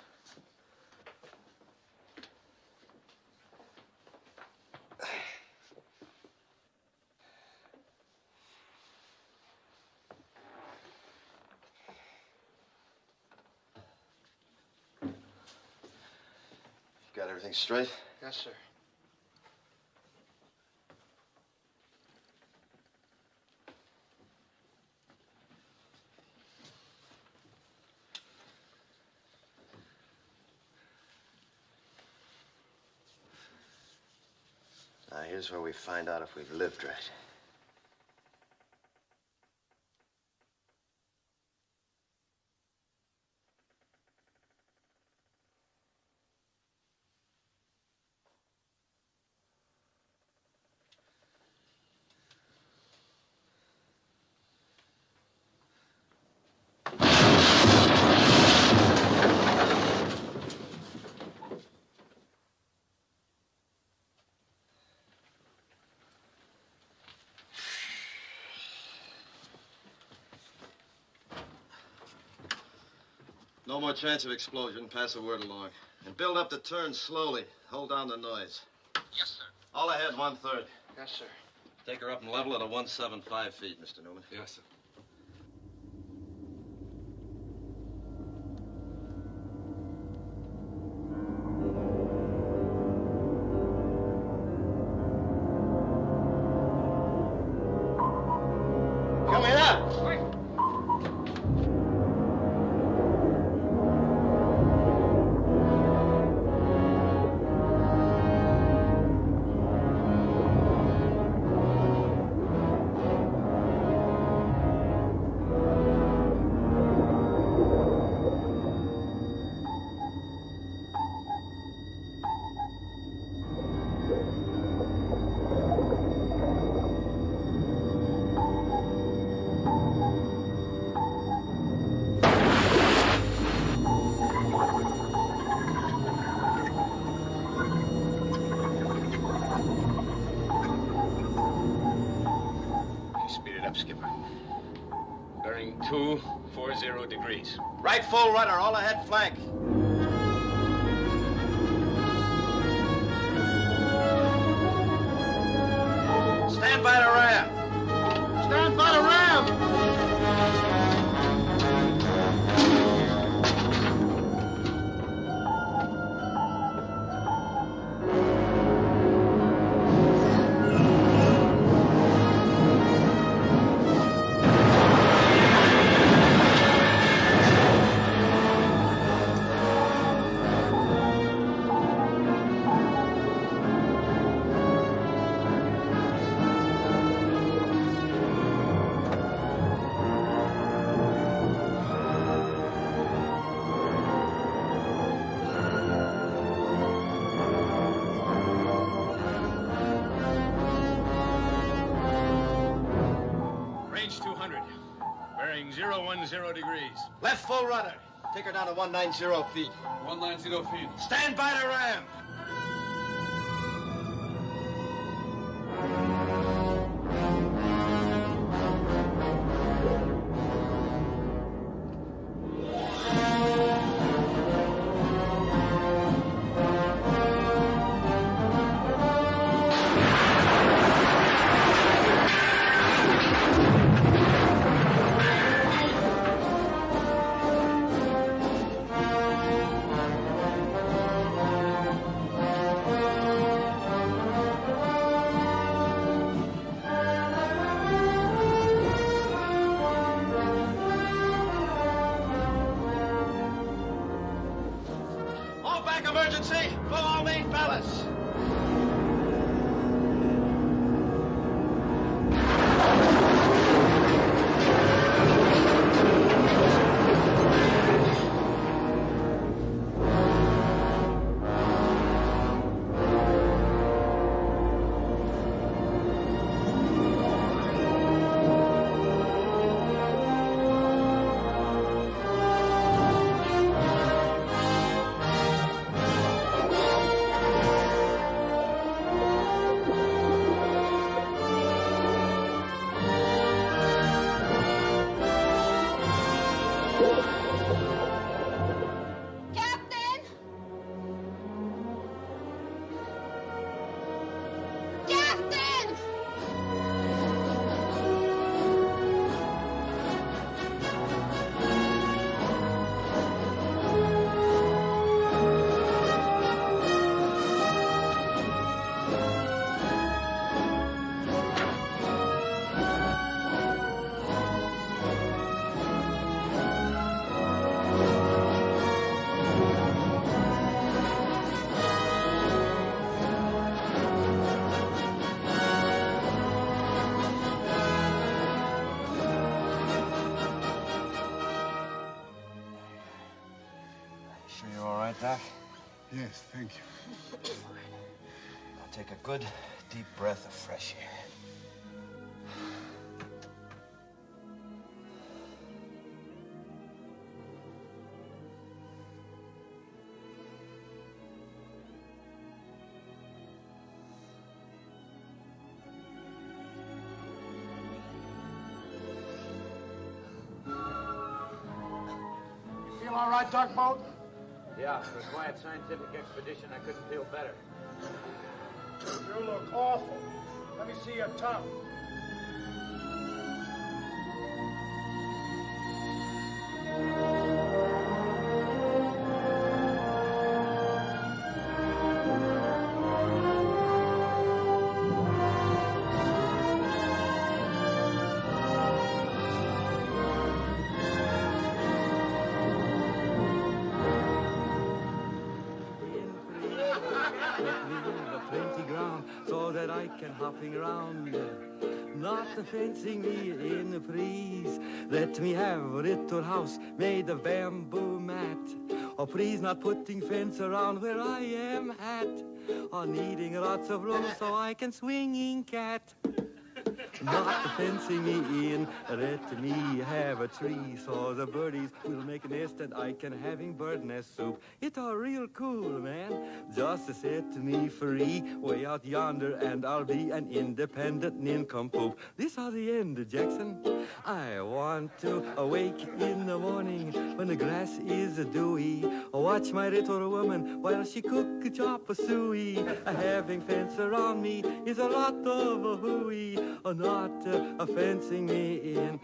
Got everything straight? Yes, sir. Now, here's where we find out if we've lived right. No more chance of explosion. Pass the word along. And build up the turn slowly. Hold down the noise. Yes, sir. All ahead, 1/3. Yes, sir. Take her up and level at a 175 feet, Mr. Newman. Yes, sir. Coming up. Speed it up, Skipper. Bearing 240 degrees. Right full rudder, all ahead flank. Stand by the ram. Stand by the ram. Range 200. Bearing 010 degrees. Left full rudder. Take her down to 190 feet. 190 feet. Stand by the ram. All back emergency. Blow all main ballast. Sure you're all right, Doc? Yes, thank you. Now take a good, deep breath of fresh air. Feel all right, Tugboat? Yeah, for a quiet scientific expedition, I couldn't feel better. You look awful. Let me see your tongue. So that I can hopping around, not fencing me in the breeze. Let me have a little house made of bamboo mat. Oh, please not putting fence around where I am at. Or needing lots of room so I can swinging cat. Not fencing me in, let me have a tree so the birdies will make a nest and I can having bird nest soup. It's all real cool, man. Just set me free way out yonder and I'll be an independent nincompoop. This are the end, Jackson. I want to awake in the morning when the grass is dewy. Watch my little woman while she cook chop a suey. Having fence around me is a lot of a hooey. Not fencing me in.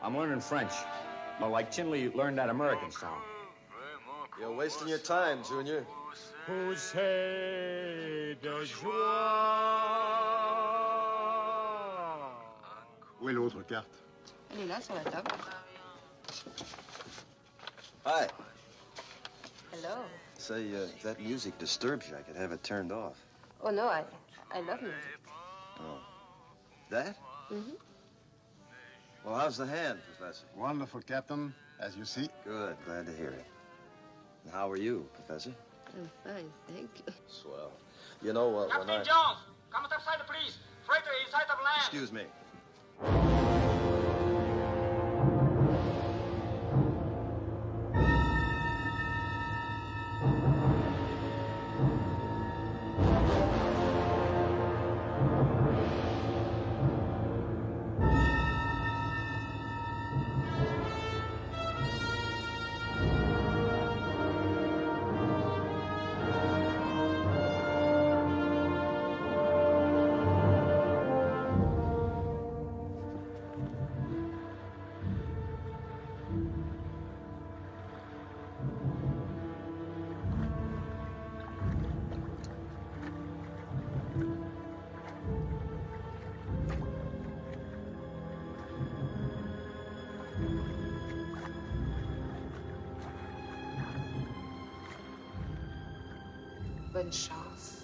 I'm learning French. Well, like Chinley learned that American sound. You're wasting your time, Junior. Poussée de joie. Où est l'autre carte? Elle est là sur la table. Hi. Hello. Say, if that music disturbs you, I could have it turned off. Oh, no, I love music. Oh. That? Mm-hmm. Well, how's the hand, Professor? Wonderful, Captain, as you see. Good, glad to hear it. And how are you, Professor? I'm fine, thank you. Swell. You know what, when Captain I... Jones, come outside, please. Freighter inside of land. Excuse me. Bonne chance.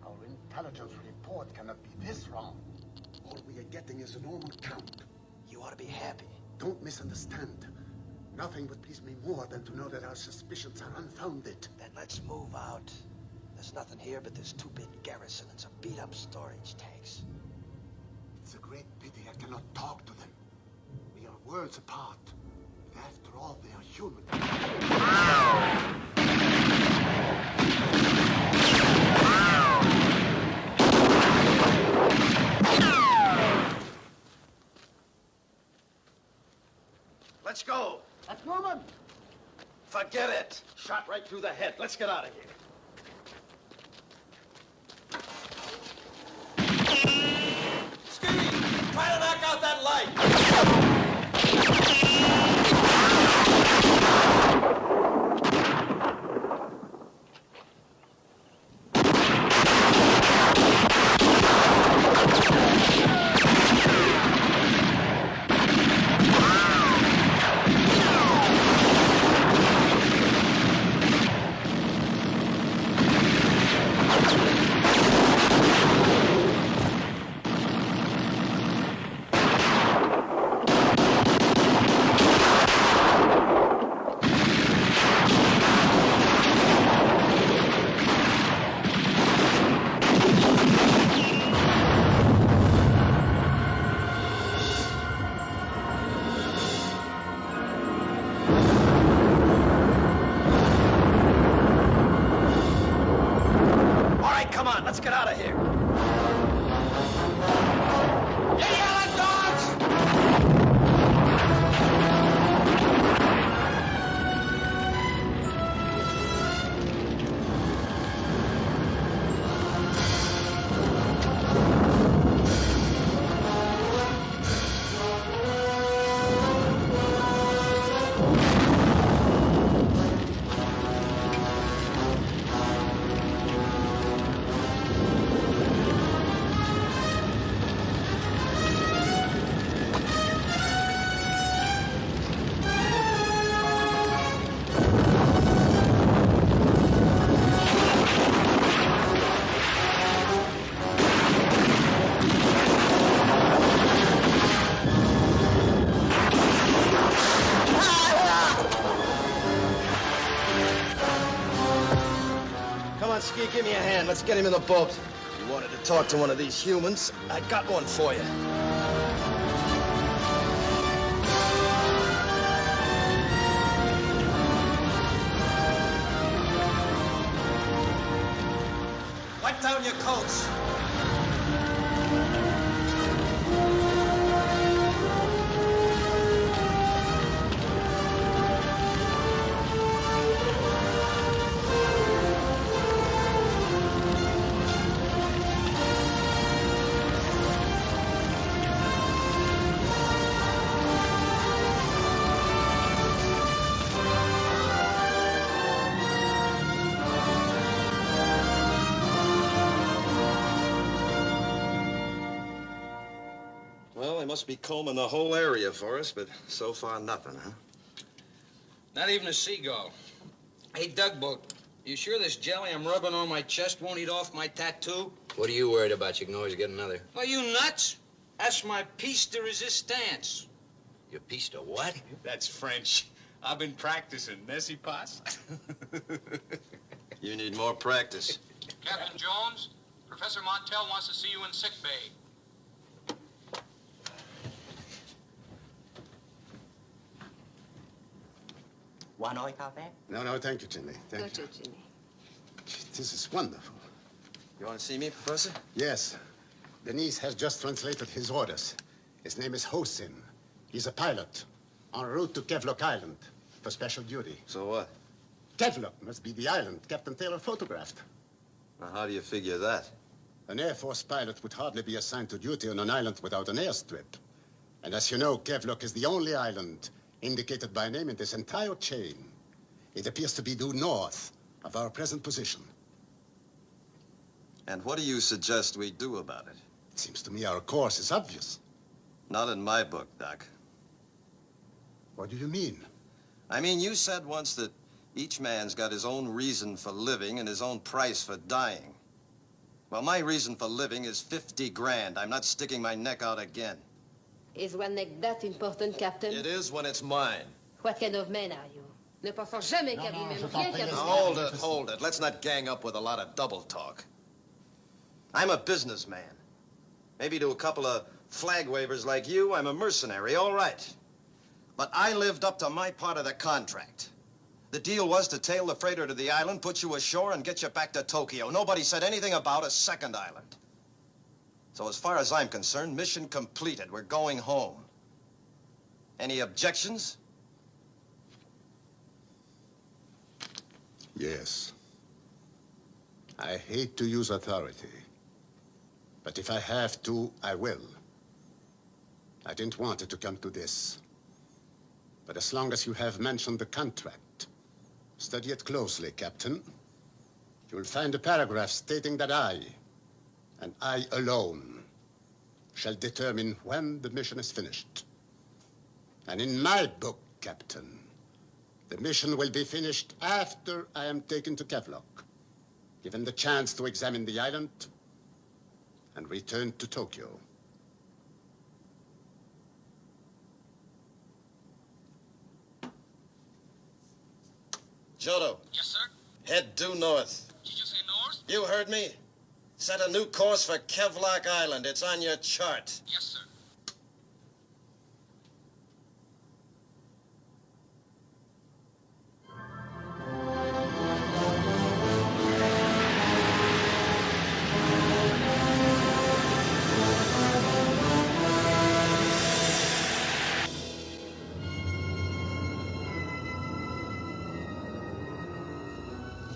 Our intelligence report cannot be this wrong. All we are getting is a normal count. You ought to be happy. Don't misunderstand. Nothing would please me more than to know that our suspicions are unfounded. Then let's move out. There's nothing here but this two-bit garrison and some beat-up storage tanks. It's a great pity I cannot talk to them. We are worlds apart. But after all, they are human. Let's go. That's moving. Forget it. Shot right through the head. Let's get out of here. Skinny, try to knock out that light. Let's get out of here. You yelling dogs! Ski, give me a hand. Let's get him in the boat. You wanted to talk to one of these humans? I got one for you. Wipe down your coats. Well, they must be combing the whole area for us, but so far nothing, huh? Not even a seagull. Hey, Tugboat, you sure this jelly I'm rubbing on my chest won't eat off my tattoo? What are you worried about? You can always get another. Are you nuts? That's my piece de resistance. Your piece de what? That's French. I've been practicing. N'est-ce pas? You need more practice. Captain Jones, Professor Montel wants to see you in sick bay. One oi coffee? No, thank you, Jimmy. Thank you. Jimmy. This is wonderful. You want to see me, Professor? Yes. Denise has just translated his orders. His name is Hosin. He's a pilot en route to Kevlock Island for special duty. So what? Kevlock must be the island Captain Taylor photographed. Now, how do you figure that? An Air Force pilot would hardly be assigned to duty on an island without an airstrip. And as you know, Kevlock is the only island indicated by name in this entire chain. It appears to be due north of our present position. And what do you suggest we do about it? It seems to me our course is obvious. Not in my book, Doc. What do you mean? I mean, you said once that each man's got his own reason for living and his own price for dying. Well, my reason for living is 50 grand. I'm not sticking my neck out again. Is one neck that important, Captain? It is when it's mine. What kind of man are you? Ne pensons jamais qu'à vous-même. Rien qu'à vous. Hold it. Let's not gang up with a lot of double talk. I'm a businessman. Maybe to a couple of flag wavers like you, I'm a mercenary, all right. But I lived up to my part of the contract. The deal was to tail the freighter to the island, put you ashore, and get you back to Tokyo. Nobody said anything about a second island. So as far as I'm concerned, mission completed. We're going home. Any objections? Yes. I hate to use authority. But if I have to, I will. I didn't want it to come to this. But as long as you have mentioned the contract, study it closely, Captain. You'll find a paragraph stating that I, and I alone, shall determine when the mission is finished. And in my book, Captain, the mission will be finished after I am taken to Kevlok, given the chance to examine the island, and return to Tokyo. Jodo. Yes, sir? Head due north. Did you say north? You heard me. Set a new course for Kevlok Island. It's on your chart. Yes, sir.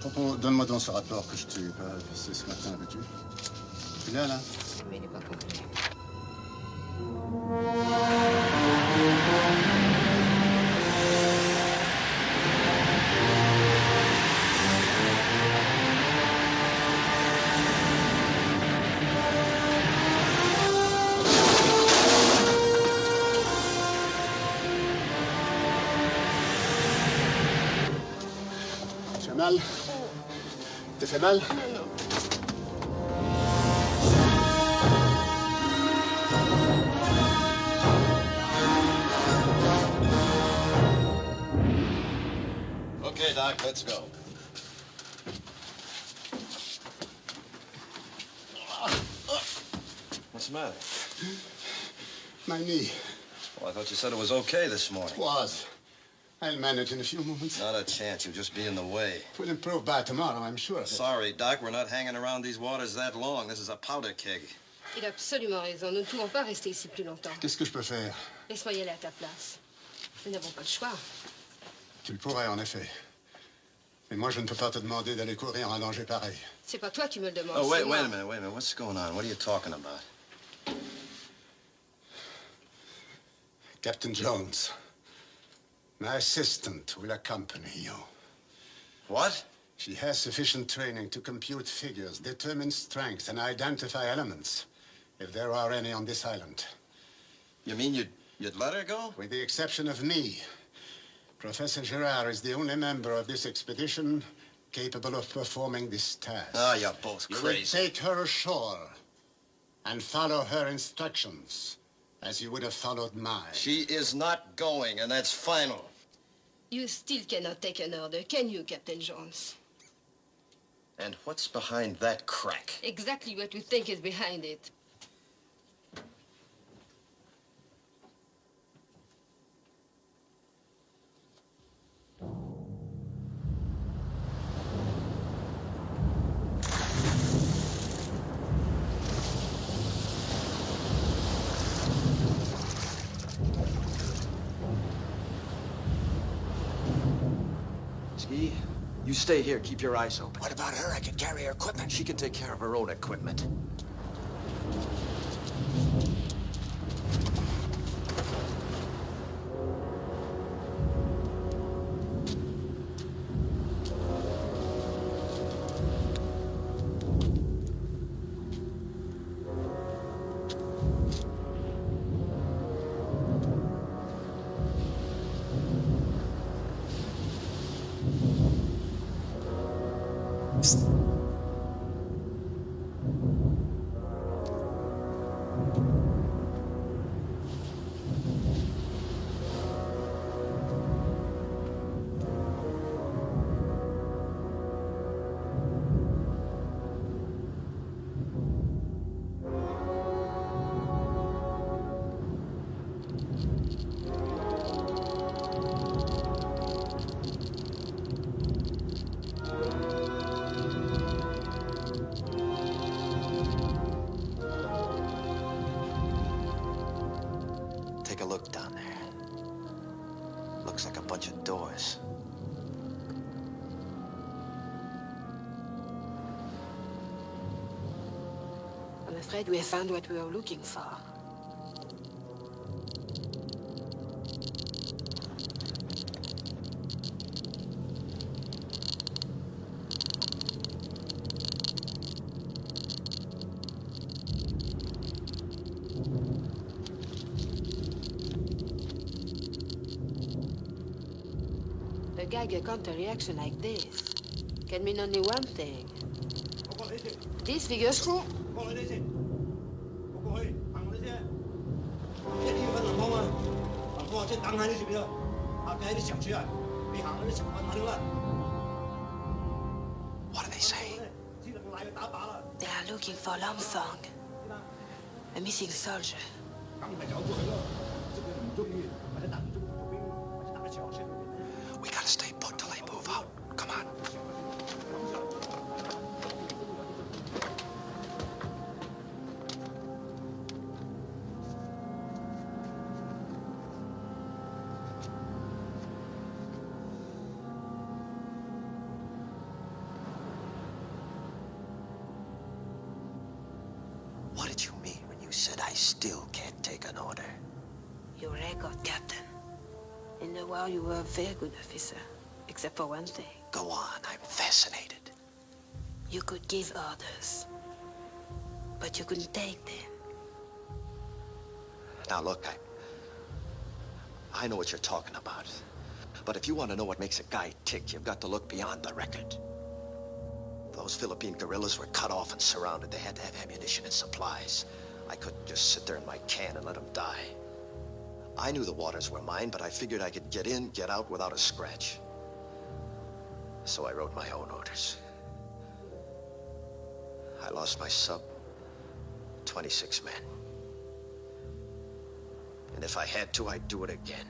Tonton, donne-moi donc ce rapport que je t'ai pas passé ce matin, veux-tu? Tu l'as, là? Mais il n'est pas complet. Tu as mal? T'es fait mal? Non. Okay, Doc, let's go. What's the matter? My knee. Well, I thought you said it was okay this morning. It was. I'll manage in a few moments. Not a chance. You'll just be in the way. It will improve by tomorrow, I'm sure. Sorry, Doc. We're not hanging around these waters that long. This is a powder keg. Il a absolument raison. Nous ne pouvons pas rester ici plus longtemps. Qu'est-ce que je peux faire? Laisse-moi y aller à ta place. Nous n'avons pas le choix. Tu le pourrais, en effet. Mais moi, je ne peux pas te demander d'aller courir un danger pareil. C'est pas toi qui me le demandes. Oh, wait c'est moi. a minute. What's going on? What are you talking about? Captain Jones, my assistant will accompany you. What? She has sufficient training to compute figures, determine strength, and identify elements, if there are any on this island. You mean you'd let her go? With the exception of me, Professor Gerard is the only member of this expedition capable of performing this task. Oh, you're both You will crazy. take her ashore and follow her instructions as you would have followed mine. She is not going, and that's final. You still cannot take an order, can you, Captain Jones? And what's behind that crack? Exactly what you think is behind it. Ski, you stay here. Keep your eyes open. What about her? I can carry her equipment. She can take care of her own equipment. Take a look down there. Looks like a bunch of doors. afraid we have found what we were looking for. A Geiger counter reaction like this can mean only one thing. These figures show. What are they saying? They are looking for Lamfang, a missing soldier. We gotta stay put till they move out. Come on. What did you mean when you said I still can't take an order? Your record, Captain. In the war, you were a very good officer, except for one thing. Go on, I'm fascinated. You could give orders, but you couldn't take them. Now look, I know what you're talking about. But if you want to know what makes a guy tick, you've got to look beyond the record. Those Philippine guerrillas were cut off and surrounded. They had to have ammunition and supplies. I couldn't just sit there in my can and let them die. I knew the waters were mine, but I figured I could get in, get out without a scratch. So I wrote my own orders. I lost my sub, 26 men. And if I had to, I'd do it again.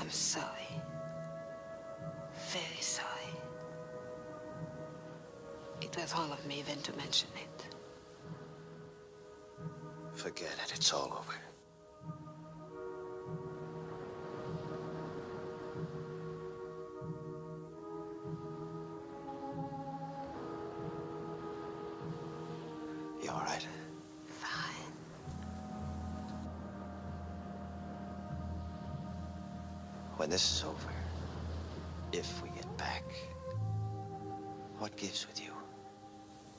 I'm sorry. Very sorry. It was wrong of me even to mention it. Forget it, it's all over. You all right? Fine. When this is over, if we get back, what gives with you?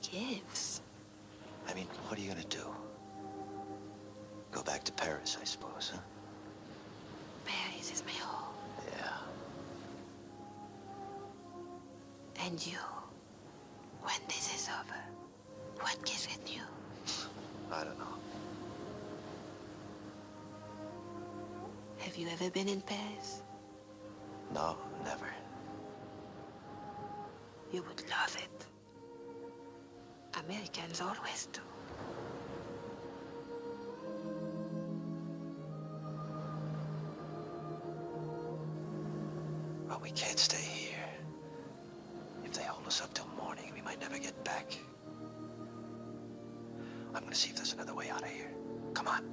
Gives? I mean, what are you gonna do? Go back to Paris, I suppose, huh? Paris is my home. Yeah. And you, when this is over, what gives with you? I don't know. Have you ever been in Paris? No, never. You would love it. Americans always do. But we can't stay here. If they hold us up till morning, we might never get back. I'm gonna see if there's another way out of here. Come on.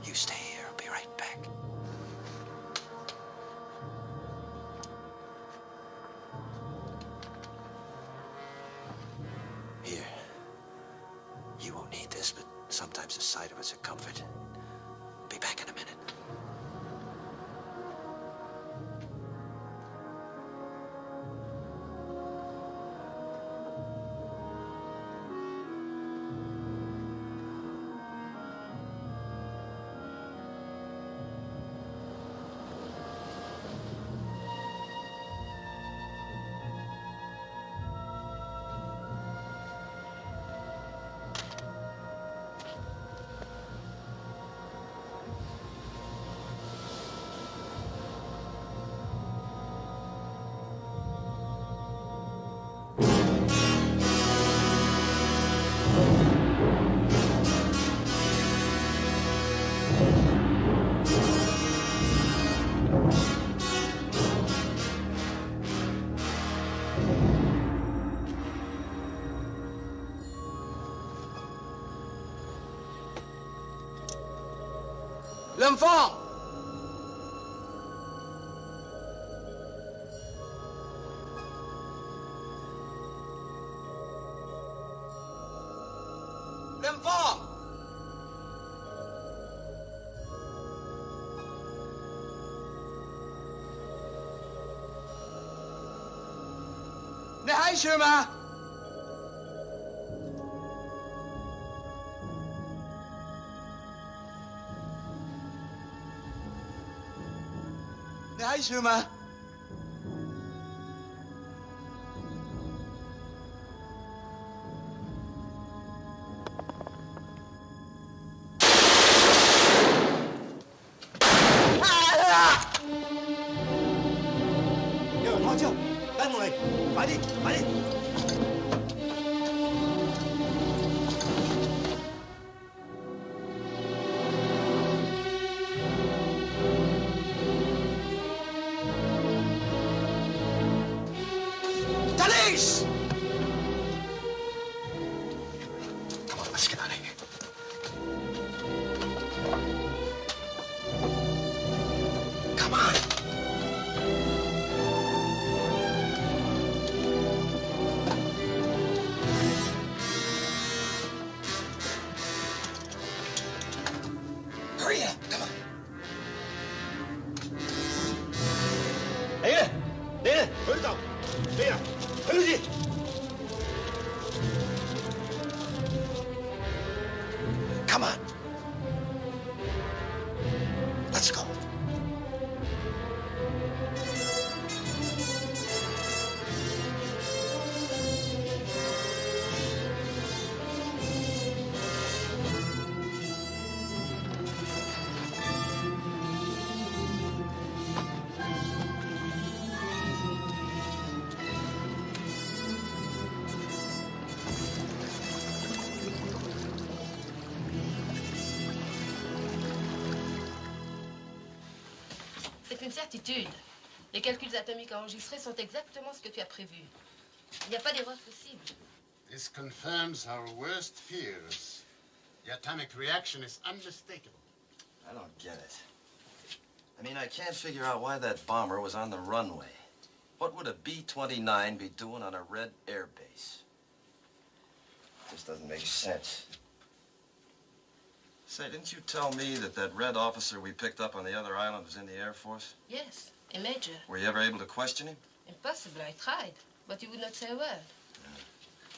You stay here. I'll be right back. Here. You won't need this, but sometimes the sight of it's a comfort. Be back in a minute. L'enfant! L'enfant! Ne hai chưa mà? Ne hai chưa mà?有人掏枪，带我嚟，快啲，快啲！ Denise! Come on, let's get out of here. Come on. Hurry up, come on. Đến đây, đến đây, hướng tổng, đây nào, hướng gì? Come on. Let's go. C'est une certitude. Les calculs atomiques enregistrés sont exactement ce que tu as prévu. Il n'y a pas d'erreur possible. This confirms our worst fears. The atomic reaction is unmistakable. I don't get it. I mean, I can't figure out why that bomber was on the runway. What would a B-29 be doing on a red airbase? Just doesn't make sense. Say, didn't you tell me that that red officer we picked up on the other island was in the Air Force? Yes, a major. Were you ever able to question him? Impossible, I tried. But he would not say a word.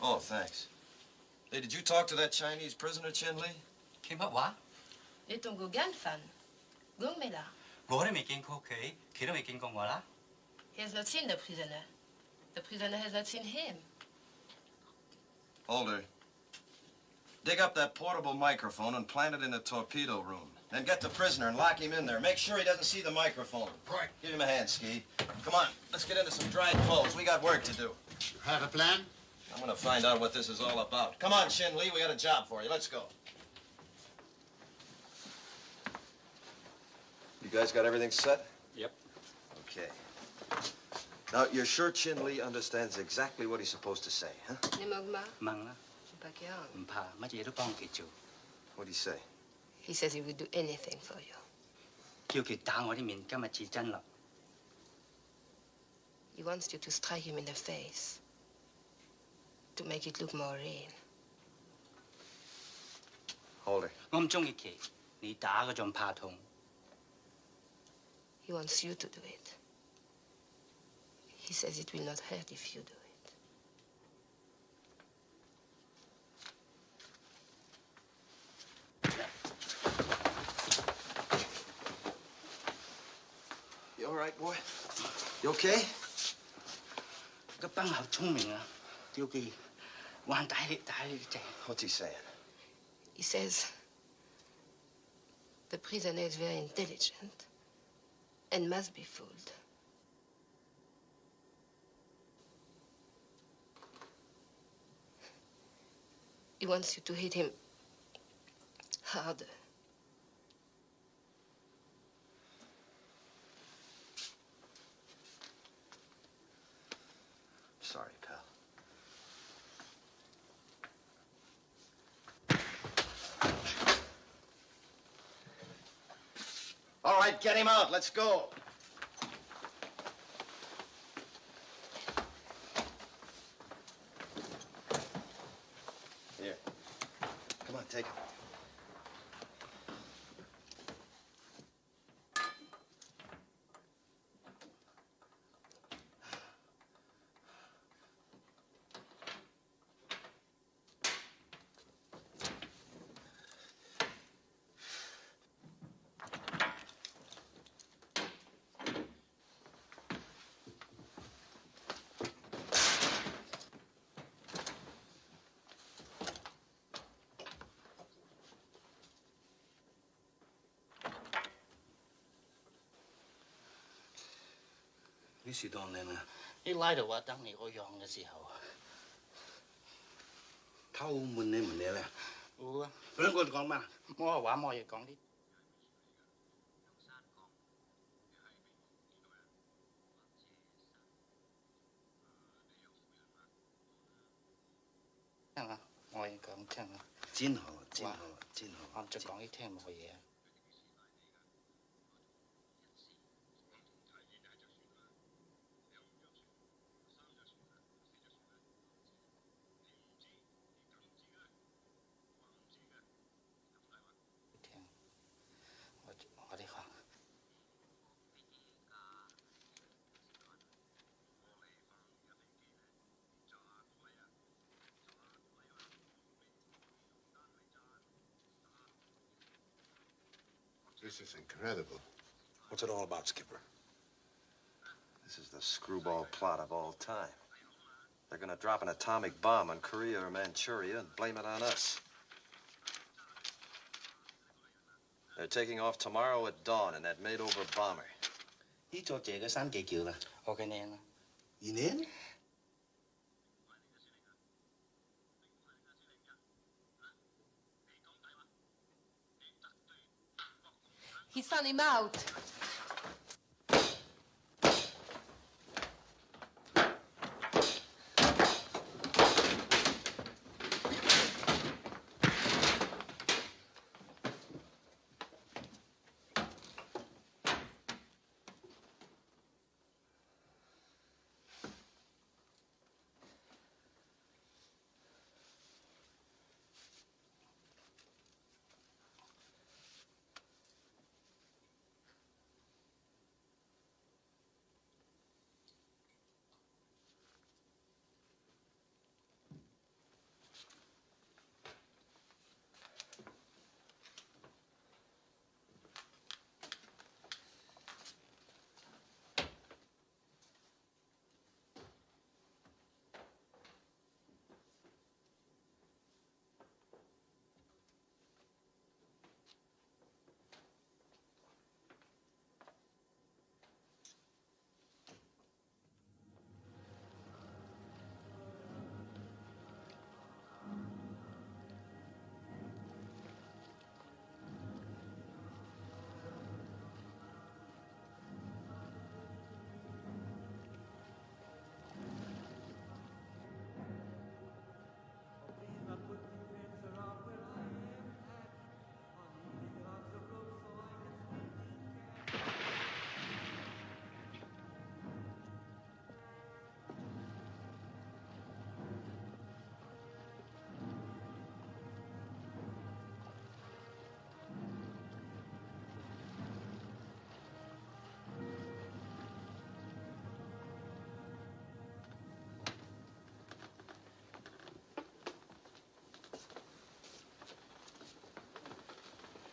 Oh, thanks. Hey, did you talk to that Chinese prisoner, Chin Lee? 傾乜話？ Et ton Gauguin fan. Gong me là. 我都未見過屋企，佢都未見過我啦。 He has not seen the prisoner. The prisoner has not seen him. Holder, dig up that portable microphone and plant it in the torpedo room. Then get the prisoner and lock him in there. Make sure he doesn't see the microphone. Right. Give him a hand, Ski. Come on, let's get into some dry clothes. We got work to do. You have a plan? I'm gonna find out what this is all about. Come on, Shin Lee, we got a job for you. Let's go. You guys got everything set? Yep. Okay. Now, you're sure Chin Lee understands exactly what he's supposed to say, huh? Ne moque pas. 問啦， Pas qu'il 唔怕，乜嘢都幫佢做。 What'd he say? He says he would do anything for you. 叫佢打我啲面，今日至真啦。 He wants you to strike him in the face. To make it look more real. Holder. 我唔中意佢，你打嗰仲怕痛。 He wants you to do it. He says it will not hurt if you do it. You all right, boy? You okay? 個班好聰明啊，叫佢玩大力正。 What's he saying? He says the prisoner is very intelligent and must be fooled. He wants you to hit him harder. Sorry, pal. right, get him out. Let's go. Here. Come on, take it.幾時當靚啊？你拉到話等你個樣嘅時候，偷瞞你唔理咧？好啊，兩個講嘛，我話冇嘢講啲。聽啊，我嘢講聽啊。真好，真好，真好。我就講啲聽冇嘢啊。This is incredible. What's it all about, Skipper? This is the screwball plot of all time. They're gonna drop an atomic bomb on Korea or Manchuria and blame it on us. They're taking off tomorrow at dawn in that made-over bomber. 呢座謝嘅山幾叫啦？我嘅靚啊。而靚？ He's found him out.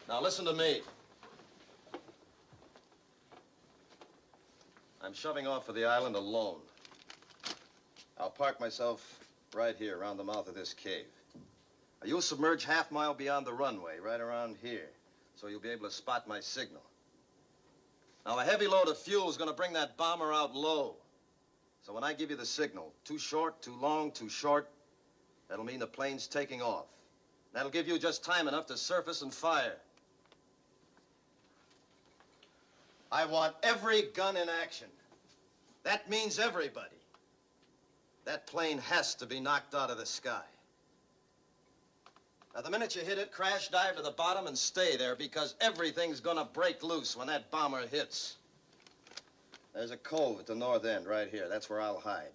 Now listen to me. I'm shoving off for the island alone. I'll park myself right here around the mouth of this cave. Now, you'll submerge half-mile beyond the runway, right around here, so you'll be able to spot my signal. Now, a heavy load of fuel is going to bring that bomber out low. So when I give you the signal, too short, too long, too short, that'll mean the plane's taking off. That'll give you just time enough to surface and fire. I want every gun in action. That means everybody. That plane has to be knocked out of the sky. Now, the minute you hit it, crash dive to the bottom and stay there, because everything's gonna break loose when that bomber hits. There's a cove at the north end right here. That's where I'll hide.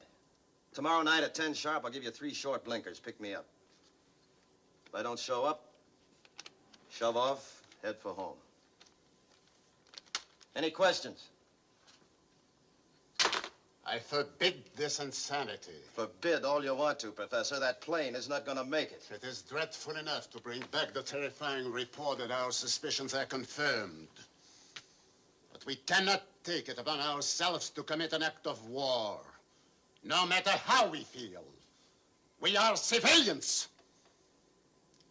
Tomorrow night at 10 sharp, I'll give you 3 short blinkers. Pick me up. If I don't show up, shove off, head for home. Any questions? I forbid this insanity. Forbid all you want to, Professor. That plane is not gonna make it. It is dreadful enough to bring back the terrifying report that our suspicions are confirmed. But we cannot take it upon ourselves to commit an act of war. No matter how we feel. We are civilians.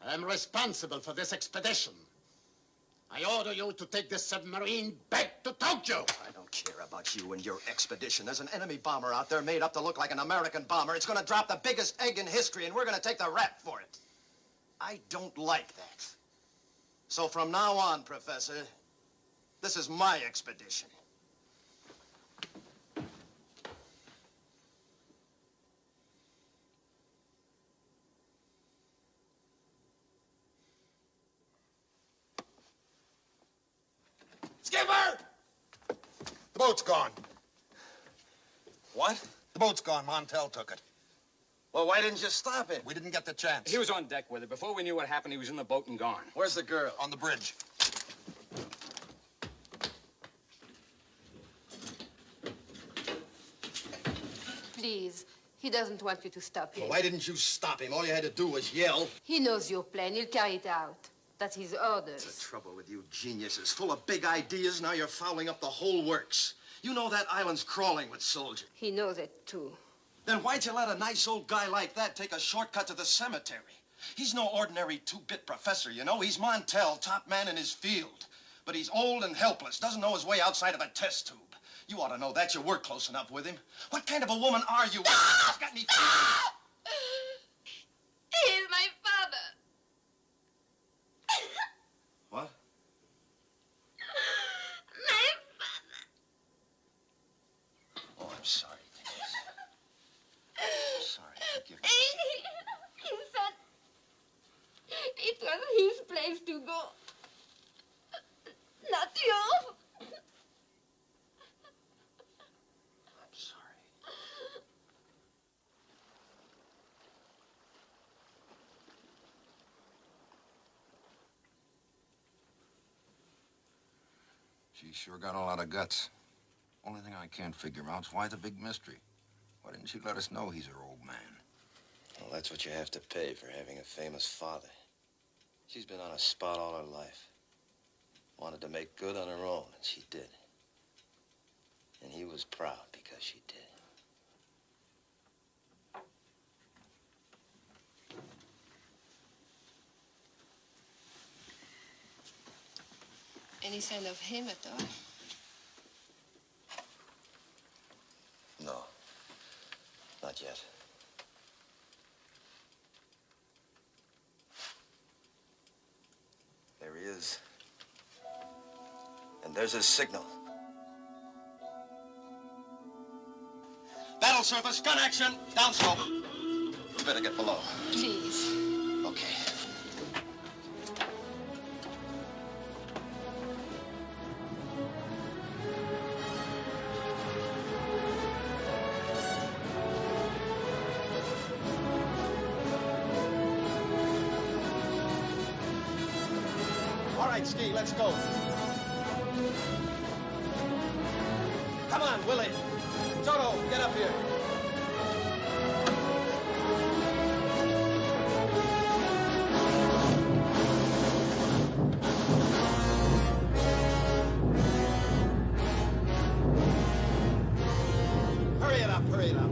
I am responsible for this expedition. I order you to take this submarine back to Tokyo. I don't care about you and your expedition. There's an enemy bomber out there made up to look like an American bomber. It's going to drop the biggest egg in history, and we're going to take the rap for it. I don't like that. So from now on, Professor, this is my expedition. Skipper! The boat's gone. What? The boat's gone. Montel took it. Well, why didn't you stop it? We didn't get the chance. He was on deck with it. Before we knew what happened, he was in the boat and gone. Where's the girl? On the bridge. Please, he doesn't want you to stop him. Well, why didn't you stop him? All you had to do was yell. He knows your plan. He'll carry it out. That's his orders. That's the trouble with you geniuses. Full of big ideas, now you're fouling up the whole works. You know that island's crawling with soldiers. He knows it, too. Then why'd you let a nice old guy like that take a shortcut to the cemetery? He's no ordinary two-bit professor, you know. He's Montel, top man in his field. But he's old and helpless, doesn't know his way outside of a test tube. You ought to know that. You work close enough with him. What kind of a woman are you? Got any... He's my father. What? My father. Oh, I'm sorry. I'm sorry. Forgive me. He said it was his place to go. Not yours. I'm sorry. She sure got a lot of guts. Only thing I can't figure out is why the big mystery. Why didn't she let us know he's her old man? Well, that's what you have to pay for having a famous father. She's been on a spot all her life. Wanted to make good on her own, and she did. And he was proud because she did. Any sign of him at all? No, not yet. There he is. And there's his signal. Battle surface, gun action, downslope. You better get below. Please. Okay. All right, Ski, let's go. Come on, Willie. Toto, get up here. Hurry it up, hurry it up.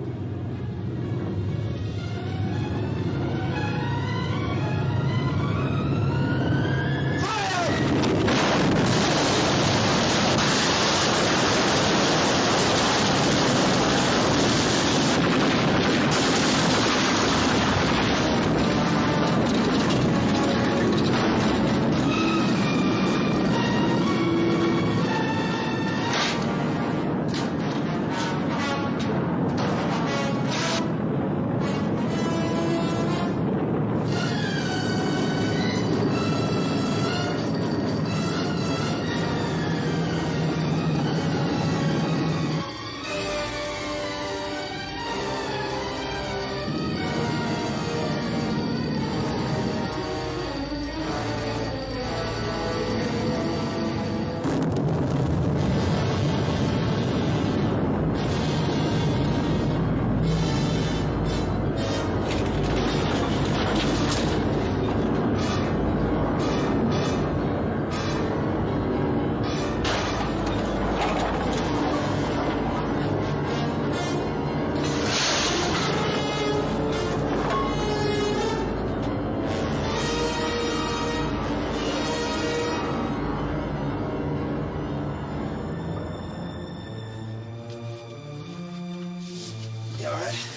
You all right?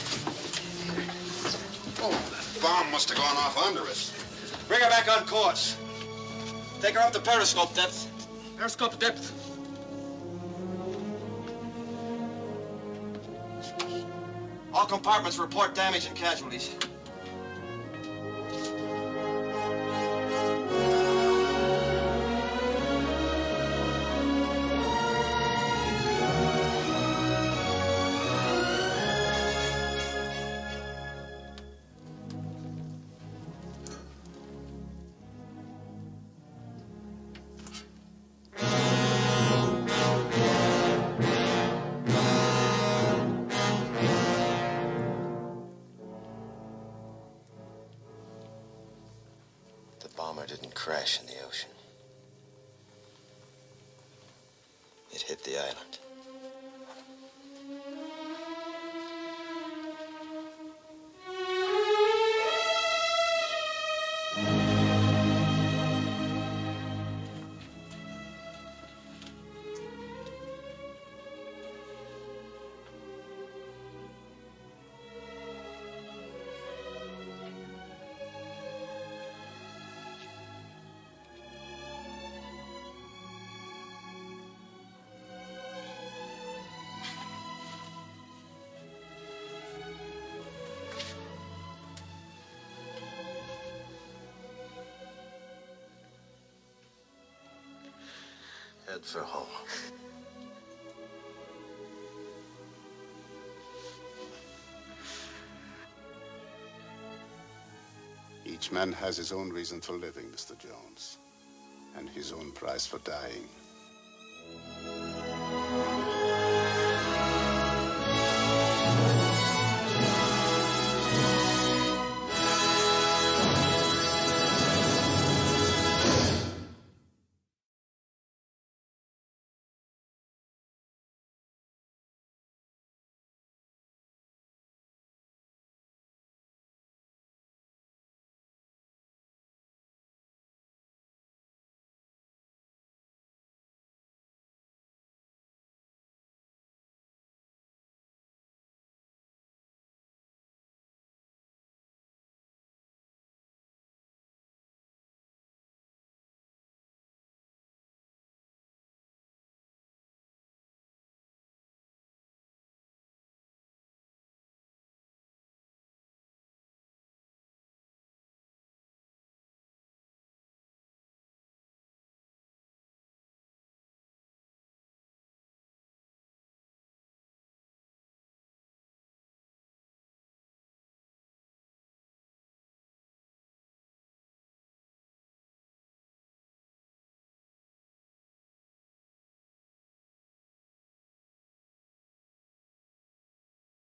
Oh, that bomb must have gone off under us. Bring her back on course. Take her up to periscope depth. Periscope depth. All compartments report damage and casualties. The bomber didn't crash in the ocean. It hit the island. Head for home. Each man has his own reason for living, Mr. Jones, and his own price for dying.